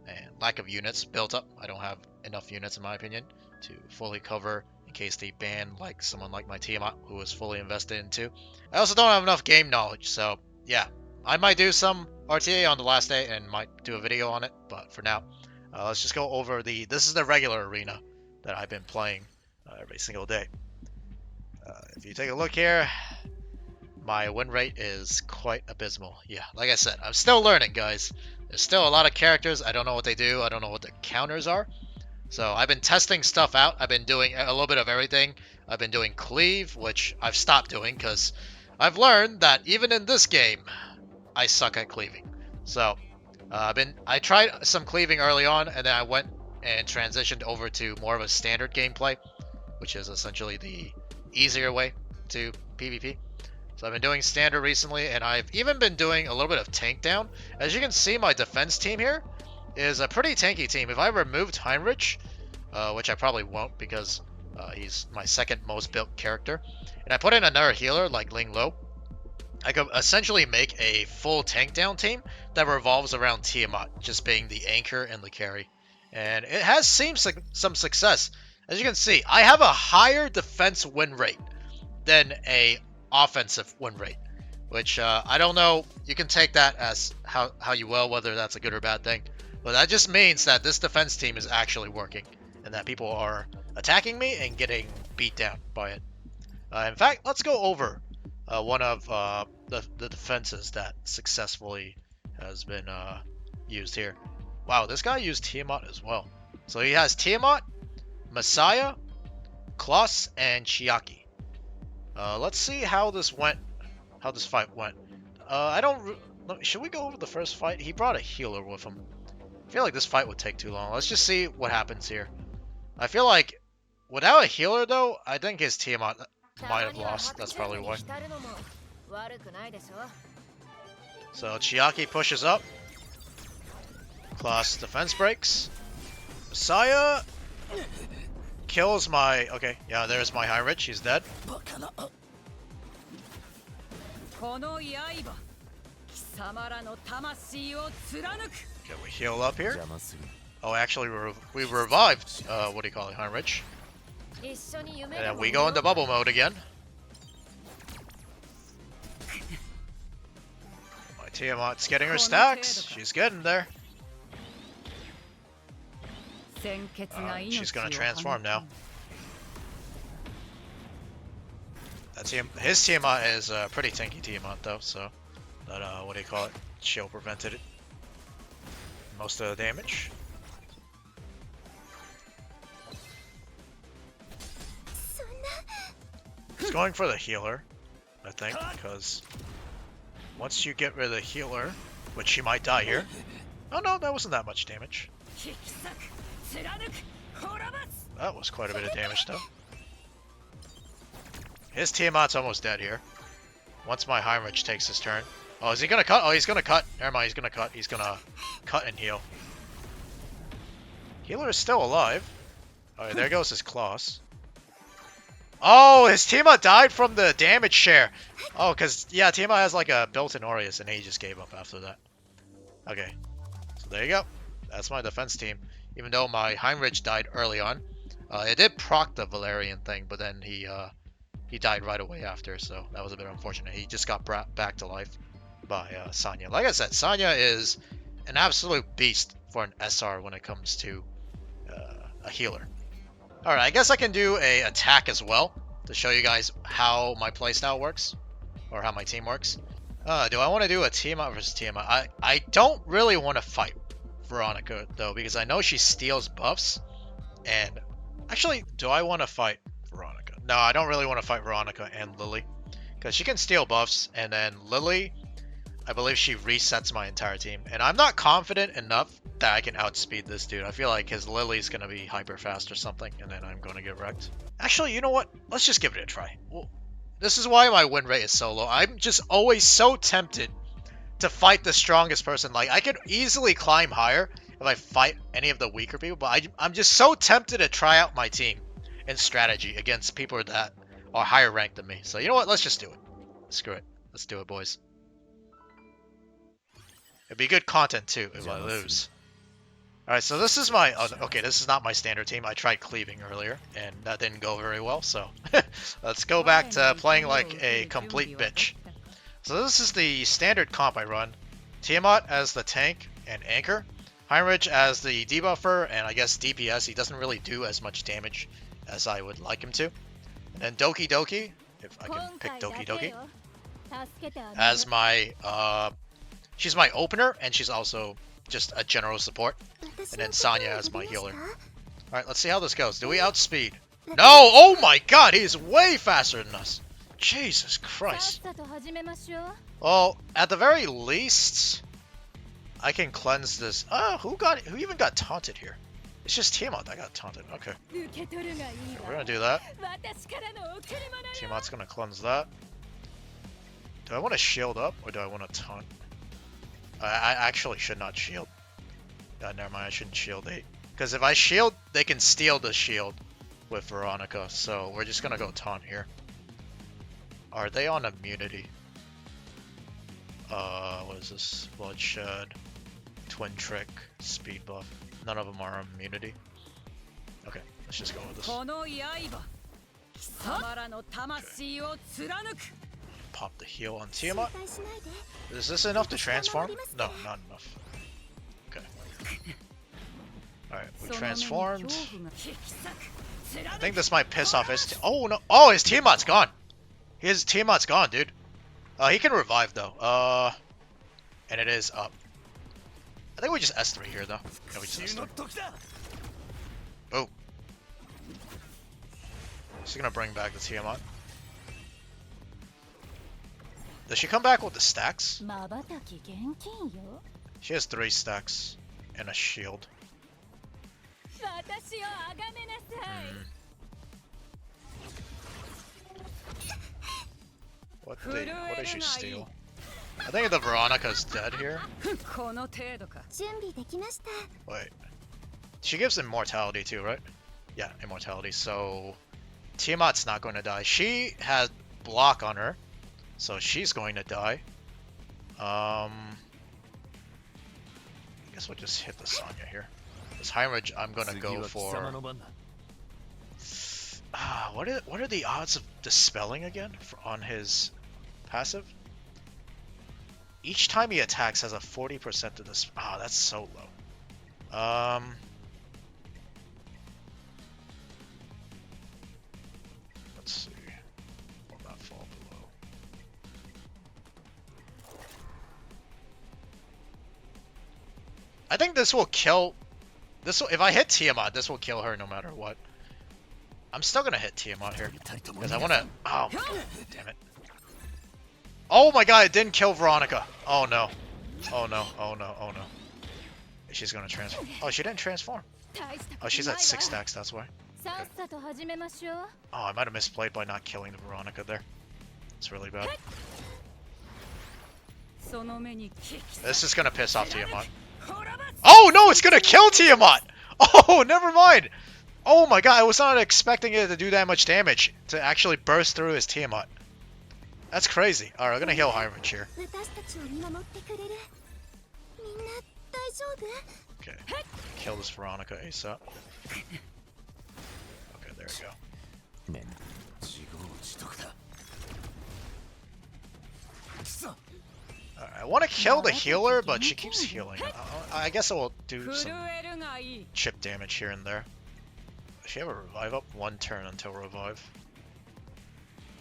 and lack of units built up. I don't have enough units, in my opinion, to fully cover in case they ban like someone like my Tiamat, who is fully invested into. I also don't have enough game knowledge, so yeah. I might do some RTA on the last day and might do a video on it, but for now, let's just go over this is the regular arena that I've been playing every single day. If you take a look here, my win rate is quite abysmal. Yeah, like I said, I'm still learning, guys. There's still a lot of characters. I don't know what they do. I don't know what their counters are. So I've been testing stuff out. I've been doing a little bit of everything. I've been doing cleave, which I've stopped doing because I've learned that even in this game, I suck at cleaving. So I tried some cleaving early on, and then I went and transitioned over to more of a standard gameplay, which is essentially the easier way to PvP. So I've been doing standard recently, and I've even been doing a little bit of tank down. As you can see, my defense team here is a pretty tanky team. If I removed Heinrich, which I probably won't because he's my second most built character, and I put in another healer like Ling Lo, I could essentially make a full tank down team that revolves around Tiamat, just being the anchor and the carry. And it has seen some success. As you can see, I have a higher defense win rate than a offensive win rate, which I don't know. You can take that as how you will, whether that's a good or bad thing. But that just means that this defense team is actually working, and that people are attacking me and getting beat down by it. In fact, let's go over one of the defenses that successfully has been used here. Wow, this guy used Tiamat as well. So he has Tiamat, Messiah, Kloss, and Chiaki. Let's see how this fight went. Should we go over the first fight? He brought a healer with him. I feel like this fight would take too long. Let's just see what happens here. I feel like without a healer, though, I think his Tiamat might have lost. That's probably why. So Chiaki pushes up. Kloss defense breaks. Messiah kills my... Okay, yeah, there's my Heinrich. He's dead. Okay, we heal up here. Oh, actually, we revived, what do you call it, Heinrich. And then we go into bubble mode again. My Tiamat's getting her stacks. She's getting there. She's gonna transform now. That's him. His Tiamat is a pretty tanky Tiamat though, so that what do you call it? Shield prevented it. Most of the damage. He's going for the healer, I think, because once you get rid of the healer, which she might die here. Oh no, that wasn't that much damage. That was quite a bit of damage though. His Tiamat's almost dead here. Once my Heinrich takes his turn. Oh, is he gonna cut? Oh, he's gonna cut. Never mind, he's gonna cut. He's gonna cut and heal. Healer is still alive. Alright, there goes his Kloss. Oh, his Tiamat died from the damage share. Oh, because, yeah, Tiamat has like a built-in Aureus and he just gave up after that. Okay, so there you go. That's my defense team. Even though my Heinrich died early on. It did proc the Valerian thing, but then he died right away after, so that was a bit unfortunate. He just got brought back to life by Sanya. Like I said, Sanya is an absolute beast for an SR when it comes to a healer. Alright, I guess I can do a attack as well to show you guys how my playstyle works. Or how my team works. Do I want to do a Tiamat versus Tiamat? I don't really want to fight Veronica, though, because I know she steals buffs. And actually, do I want to fight Veronica? No, I don't really want to fight Veronica and Lily. Because she can steal buffs, and then Lily, I believe she resets my entire team. And I'm not confident enough that I can outspeed this dude. I feel like his Lily's going to be hyper fast or something, and then I'm going to get wrecked. Actually, you know what? Let's just give it a try. Well, this is why my win rate is so low. I'm just always so tempted to fight the strongest person. Like, I could easily climb higher if I fight any of the weaker people, but I'm just so tempted to try out my team and strategy against people that are higher ranked than me. So you know what? Let's just do it. Screw it. Let's do it, boys. It'd be good content too if I lose. Alright, so this is my... okay, this is not my standard team. I tried cleaving earlier, and that didn't go very well, so... let's go back to playing like a complete bitch. So this is the standard comp I run. Tiamat as the tank and anchor. Heinrich as the debuffer, and I guess DPS. He doesn't really do as much damage as I would like him to. And then Doki Doki, if I can pick Doki Doki, as my... she's my opener, and she's also just a general support. And then Sanya as my healer. Alright, let's see how this goes. Do we outspeed? No! Oh my god, he's way faster than us. Jesus Christ. Well, at the very least, I can cleanse this. Who even got taunted here? It's just Tiamat that got taunted. Okay. We're gonna do that. Tiamat's gonna cleanse that. Do I want to shield up or do I want to taunt? I actually should not shield. Never mind, I shouldn't shield 8. Because if I shield, they can steal the shield with Veronica. So we're just gonna go taunt here. Are they on immunity? What is this? Bloodshed, Twin Trick, Speed Buff. None of them are on immunity. Okay, let's just go with this. Okay. Pop the heal on Tiamat. Is this enough to transform? No, not enough. Okay. Alright, we transformed. I think this might piss off his... oh, no. Oh, his Tiamat's gone. His Tiamat's gone, dude. He can revive, though. And it is up. I think we just S3 here, though. Yeah, we just S3. Oh. She's gonna bring back the Tiamat. Does she come back with the stacks? She has 3 stacks and a shield. What did she steal? I think the Veronica's dead here. Wait. She gives immortality too, right? Yeah, immortality. So Tiamat's not going to die. She had block on her, so she's going to die. I guess we'll just hit the Sanya here. This Heinrich, I'm gonna go for. What are the odds of dispelling again on his passive? Each time he attacks has a 40% to this. That's so low. Let's see. Will that fall below? I think this will kill. If I hit Tiamat, this will kill her no matter what. I'm still gonna hit Tiamat here because I want to. Oh, damn it! Oh my god, it didn't kill Veronica. Oh no! Oh no! Oh no! Oh no! She's gonna transform. Oh, she didn't transform. Oh, she's at 6 stacks. That's why. Okay. Oh, I might have misplayed by not killing the Veronica there. It's really bad. This is gonna piss off Tiamat. Oh no, it's gonna kill Tiamat! Oh, never mind! Oh my god, I was not expecting it to do that much damage, to actually burst through his Tiamat. That's crazy. Alright, I'm gonna heal Heinrich here. Okay, kill this Veronica ASAP. Okay, there we go. I want to kill the healer, but she keeps healing. I guess I will do some chip damage here and there. Does she have a revive up? 1 turn until revive.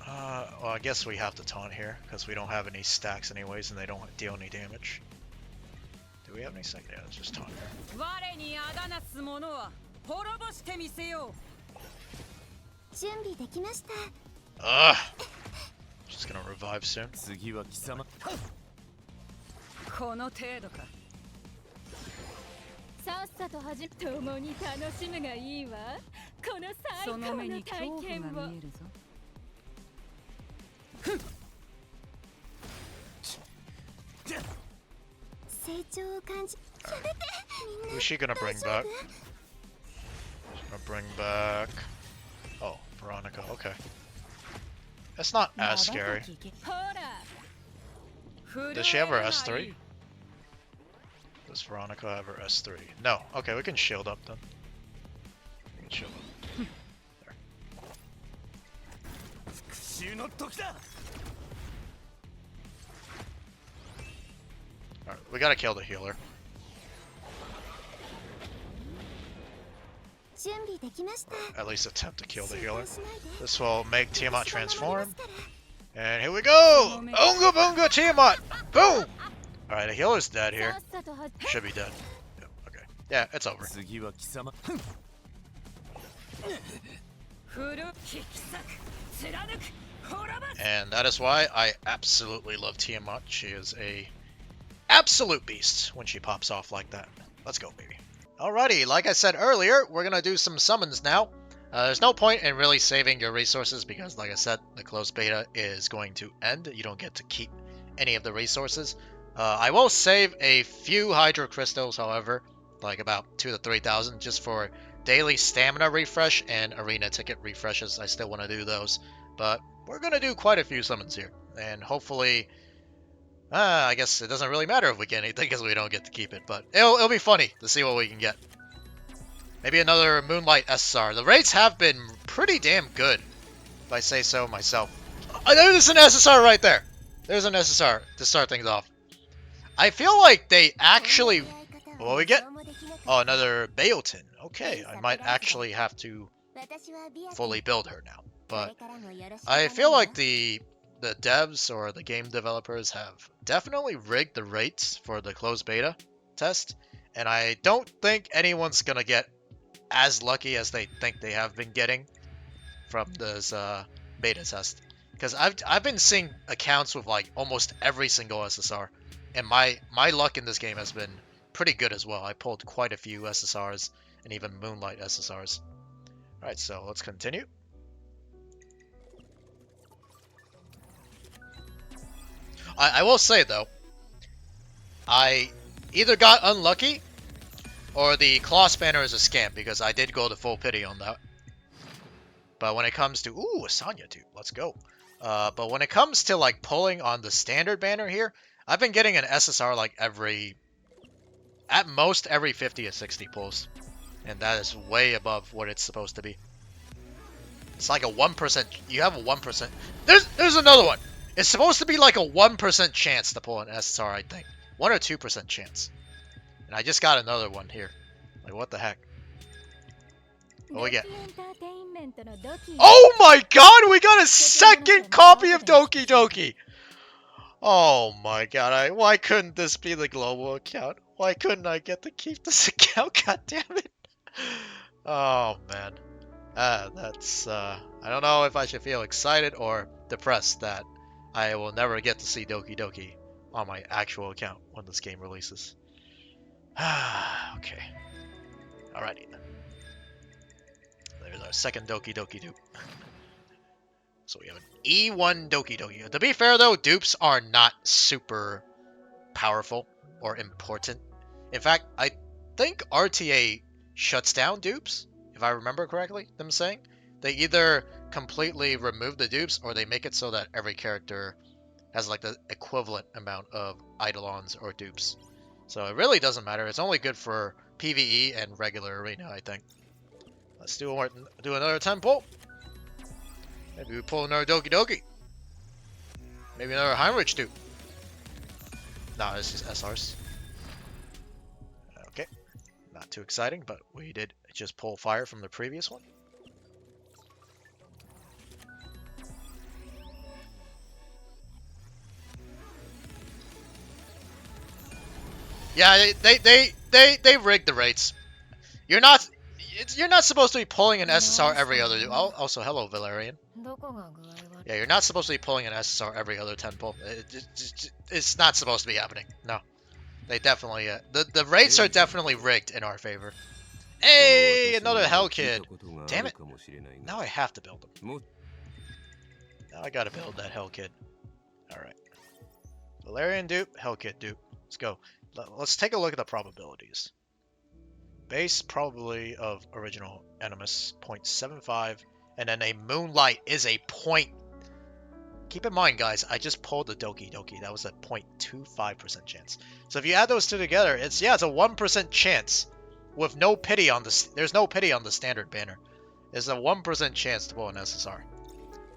Well, I guess we have to taunt here, because we don't have any stacks anyways, and they don't deal any damage. Do we have any stacks? Yeah, let's just taunt here. Ugh! She's gonna revive soon. Who's she gonna bring back? She's gonna bring back... Oh, Veronica, okay. That's not as scary. Does she have her S3? Does Veronica have her S3? No. Okay, we can shield up then. We can shield up. There. Alright, we gotta kill the healer. At least attempt to kill the healer. This will make Tiamat transform. And here we go! Unga Bunga Tiamat! Boom! Alright, the healer's dead here. Should be dead. Yep, okay. Yeah, it's over. And that is why I absolutely love Tiamat. She is a absolute beast when she pops off like that. Let's go, baby. Alrighty, like I said earlier, we're gonna do some summons now. There's no point in really saving your resources because, like I said, the closed beta is going to end. You don't get to keep any of the resources. I will save a few Hydro Crystals, however, like about 2,000 to 3,000, just for daily stamina refresh and arena ticket refreshes. I still want to do those, but we're gonna do quite a few summons here, and hopefully, I guess it doesn't really matter if we get anything because we don't get to keep it, but it'll be funny to see what we can get. Maybe another Moonlight SSR. The rates have been pretty damn good, if I say so myself. There's an SSR right there. There's an SSR to start things off. I feel like they actually... What do we get? Oh, another Bayotin. Okay, I might actually have to fully build her now. But I feel like the devs or the game developers have definitely rigged the rates for the closed beta test. And I don't think anyone's going to get as lucky as they think they have been getting from this beta test. Because I've been seeing accounts with like almost every single SSR. And my luck in this game has been pretty good as well. I pulled quite a few SSRs and even Moonlight SSRs. Alright, so let's continue. I will say though, I either got unlucky or the Claw Spanner is a scam because I did go to full pity on that. But when it comes to... Ooh, a Sanya dude. Let's go. But when it comes to like pulling on the standard banner here, I've been getting an SSR like at most every 50 or 60 pulls. And that is way above what it's supposed to be. It's like a 1%. You have a 1%. There's another one. It's supposed to be like a 1% chance to pull an SSR, I think. 1 or 2% chance. And I just got another one here. Like, what the heck? What do we get? Oh my god! We got a second copy of Doki Doki! Oh my god, why couldn't this be the global account? Why couldn't I get to keep this account? God damn it! Oh man. That's, I don't know if I should feel excited or depressed that I will never get to see Doki Doki on my actual account when this game releases. Okay. Alrighty. There's our second Doki Doki dupe. So we have an E1 Doki Doki. To be fair though, dupes are not super powerful or important. In fact, I think RTA shuts down dupes, if I remember correctly, them saying. They either completely remove the dupes or they make it so that every character has like the equivalent amount of Eidolons or dupes. So it really doesn't matter. It's only good for PvE and regular arena, I think. Let's do another 10 pull. Maybe we pull another Doki Doki. Maybe another Heinrich dupe. No, this is SRs. Okay. Not too exciting, but we did Just pull fire from the previous one. Yeah, they rigged the rates. You're not supposed to be pulling an SSR every other. Also, hello Valerian. Yeah, you're not supposed to be pulling an SSR every other 10 pull. It's not supposed to be happening. No, they definitely the rates are definitely rigged in our favor. Hey, another Hell Kid. Damn it! Now I have to build him. Now I gotta build that Hell Kid. All right, Valerian dupe, Hell Kid dupe. Let's go. Let's take a look at the probabilities. Base probability of original Animus 0.75, and then a Moonlight is a point. Keep in mind, guys, I just pulled the Doki Doki. That was a 0.25% chance. So if you add those two together, it's a 1% chance with no pity on the. There's no pity on the standard banner. It's a 1% chance to pull an SSR.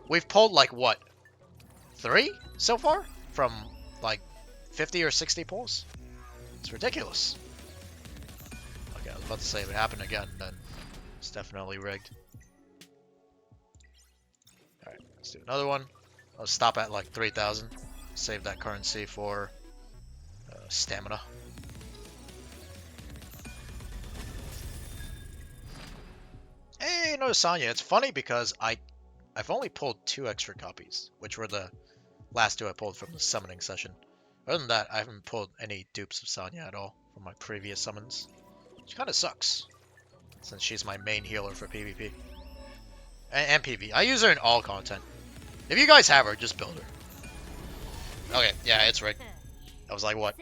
We've pulled like what, 3 so far from like 50 or 60 pulls. It's ridiculous. Okay, I was about to say if it happened again, then it's definitely rigged. Alright, let's do another one. I'll stop at like 3,000. Save that currency for stamina. Hey, another Sonya. It's funny because I've only pulled 2 extra copies, which were the last 2 I pulled from the summoning session. Other than that, I haven't pulled any dupes of Sonya at all from my previous summons. Which kind of sucks, since she's my main healer for PvP. And PV. I use her in all content. If you guys have her, just build her. Okay, yeah, it's rigged. That was like, what,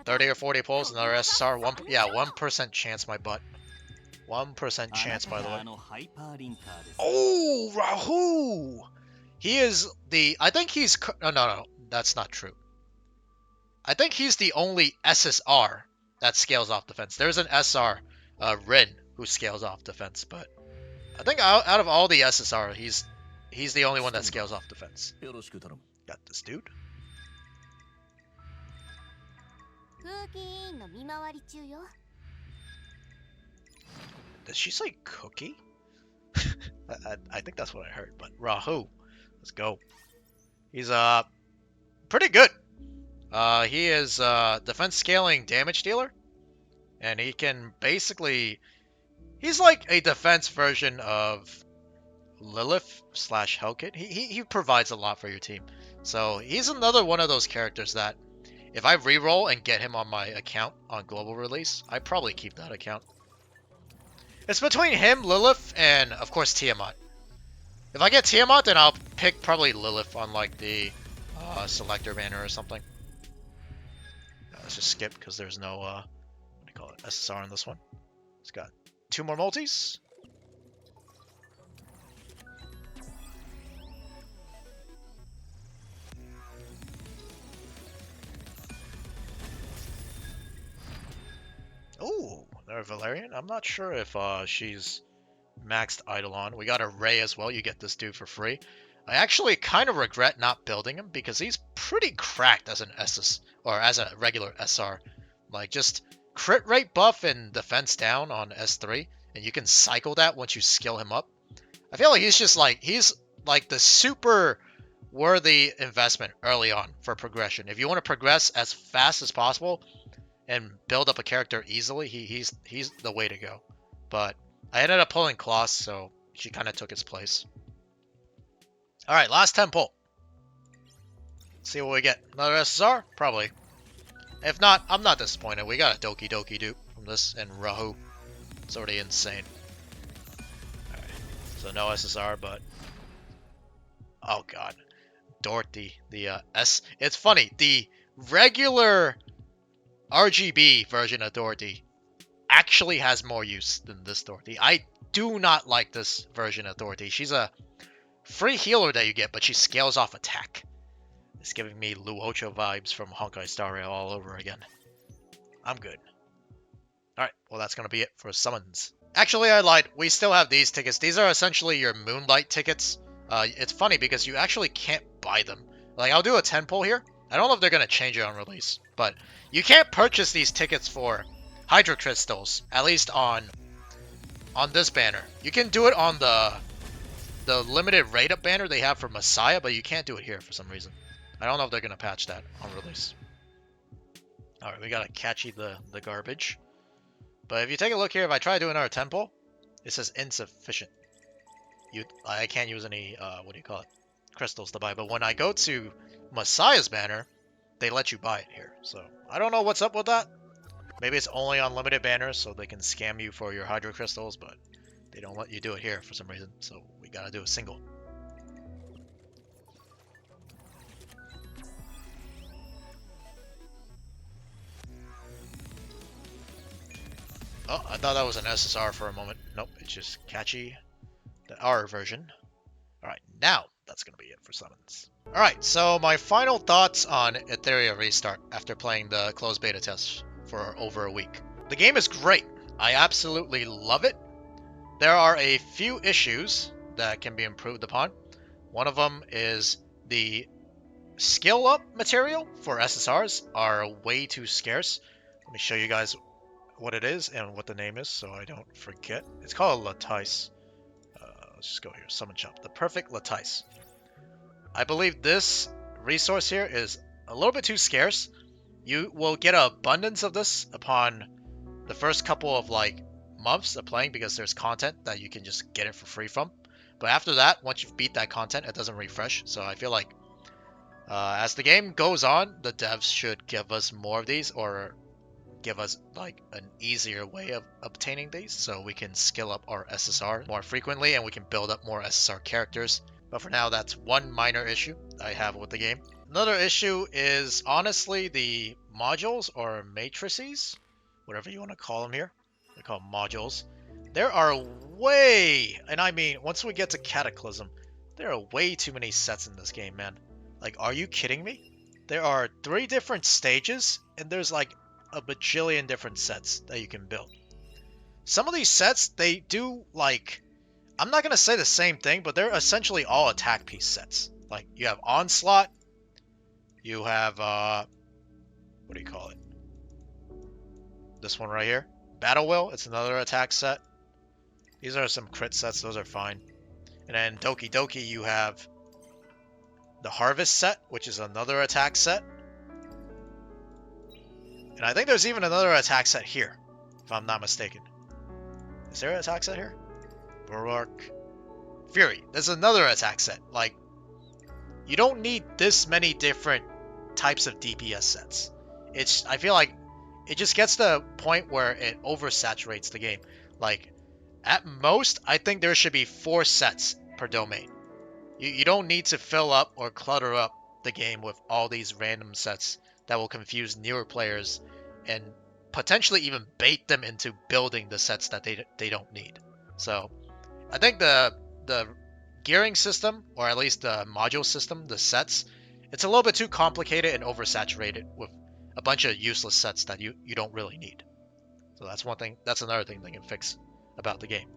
30 or 40 pulls, another SSR? 1% chance, my butt. 1% chance, by the way. Oh, Rahu! He is the... I think he's... No, that's not true. I think he's the only SSR that scales off defense. There's an SR, Rin, who scales off defense, but I think out of all the SSR, he's the only one that scales off defense. Got this dude. Did she say cookie? I think that's what I heard, but Rahu. Let's go. He's pretty good. He is defense scaling damage dealer, and he can basically, he's like a defense version of Lilith / Hellkit. He provides a lot for your team. So he's another one of those characters that if I reroll and get him on my account on global release, I probably keep that account. It's between him, Lilith, and of course Tiamat. If I get Tiamat, then I'll pick probably Lilith on like the selector banner or something. Let's just skip because there's no what do you call it, SSR on this one. It's got 2 more multis. Oh, there's Valerian. I'm not sure if she's maxed Eidolon. We got a Ray as well. You get this dude for free. I actually kind of regret not building him because he's pretty cracked as an SS or as a regular SR. Like just crit rate buff and defense down on S3, and you can cycle that once you skill him up. I feel like he's like the super worthy investment early on for progression. If you want to progress as fast as possible and build up a character easily, he's the way to go. But I ended up pulling Kloss, so she kind of took its place. Alright, last 10 pull. Let's see what we get. Another SSR? Probably. If not, I'm not disappointed. We got a Doki Doki dupe from this and Rahu. It's already insane. Alright, so no SSR, but... oh god. Dorothy. The S... It's funny, the regular RGB version of Dorothy actually has more use than this Dorothy. I do not like this version of Dorothy. She's a free healer that you get, but she scales off attack. It's giving me Luocha vibes from Honkai Star Rail all over again. I'm good. Alright, well that's gonna be it for summons. Actually, I lied. We still have these tickets. These are essentially your Moonlight tickets. It's funny because you actually can't buy them. Like, I'll do a 10 pull here. I don't know if they're gonna change it on release, but you can't purchase these tickets for Hydro Crystals, at least on on this banner. You can do it on the limited rate up banner they have for Messiah, but you can't do it here for some reason. I don't know if they're gonna patch that on release. All right, we gotta catchy the garbage. But if you take a look here, if I try to do another temple, it says insufficient. I can't use any what do you call it, crystals to buy. But when I go to Messiah's banner, they let you buy it here. So I don't know what's up with that. Maybe it's only on limited banners, so they can scam you for your hydro crystals, but they don't let you do it here for some reason. So we gotta do a single. Oh, I thought that was an SSR for a moment. Nope, it's just catchy, the R version. Alright, now that's going to be it for summons. Alright, so my final thoughts on Etheria Restart after playing the closed beta test for over a week. The game is great. I absolutely love it. There are a few issues that can be improved upon. One of them is the skill up material for SSRs are way too scarce. Let me show you guys what it is and what the name is so I don't forget. It's called Latice. Let's just go here. Summon shop. The perfect Latice. I believe this resource here is a little bit too scarce. You will get an abundance of this upon the first couple of months of playing because there's content that you can just get it for free from. But after that, once you've beat that content, it doesn't refresh. So I feel like as the game goes on, the devs should give us more of these or give us an easier way of obtaining these so we can skill up our SSR more frequently and we can build up more SSR characters. But for now, that's one minor issue I have with the game. Another issue is honestly the modules or matrices, whatever you want to call them here. They're called modules. There are way, and I mean once we get to Cataclysm, there are way too many sets in this game, man. Are you kidding me? There are 3 different stages and there's a bajillion different sets that you can build. Some of these sets, they do I'm not going to say the same thing, but they're essentially all attack piece sets. You have Onslaught, you have, what do you call it? This one right here. Battle Will, it's another attack set. These are some crit sets, those are fine. And then Doki Doki, you have the Harvest set, which is another attack set. And I think there's even another attack set here, if I'm not mistaken. Is there an attack set here? Baroque. Fury. There's another attack set. You don't need this many different types of DPS sets. I feel like it just gets to the point where it oversaturates the game. At most, I think there should be 4 sets per domain. You don't need to fill up or clutter up the game with all these random sets that will confuse newer players and potentially even bait them into building the sets that they don't need. So I think the gearing system, or at least the module system, the sets, it's a little bit too complicated and oversaturated with a bunch of useless sets that you don't really need. So that's one thing. That's another thing they can fix about the game.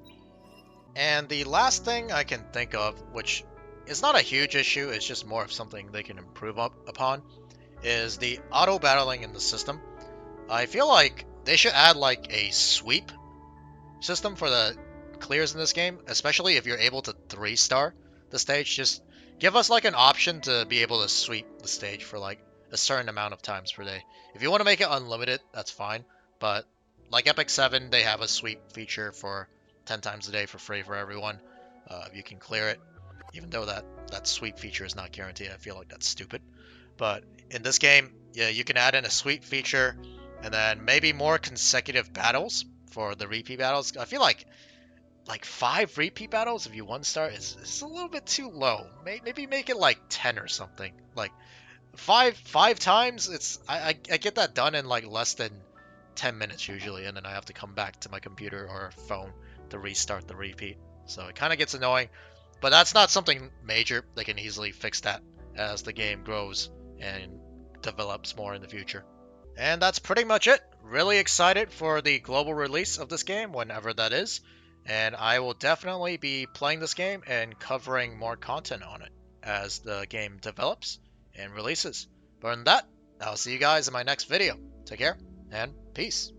And the last thing I can think of, which is not a huge issue, it's just more of something they can improve upon, is the auto battling in the system. I feel like they should add a sweep system for the clears in this game, especially if you're able to 3-star the stage. Just give us an option to be able to sweep the stage for a certain amount of times per day. If you want to make it unlimited, that's fine, but Epic 7, they have a sweep feature for 10 times a day for free for everyone. You can clear it, even though that sweep feature is not guaranteed. I feel like that's stupid. But in this game, yeah, you can add in a sweep feature and then maybe more consecutive battles for the repeat battles. I feel like 5 repeat battles if you 1-star is a little bit too low. Maybe make it 10 or something. 5 times, I get that done in less than 10 minutes usually, and then I have to come back to my computer or phone to restart the repeat. So it kind of gets annoying, but that's not something major. They can easily fix that as the game grows and develops more in the future. And that's pretty much it. Really excited for the global release of this game, whenever that is. And I will definitely be playing this game and covering more content on it as the game develops and releases. But in that, I'll see you guys in my next video. Take care and peace.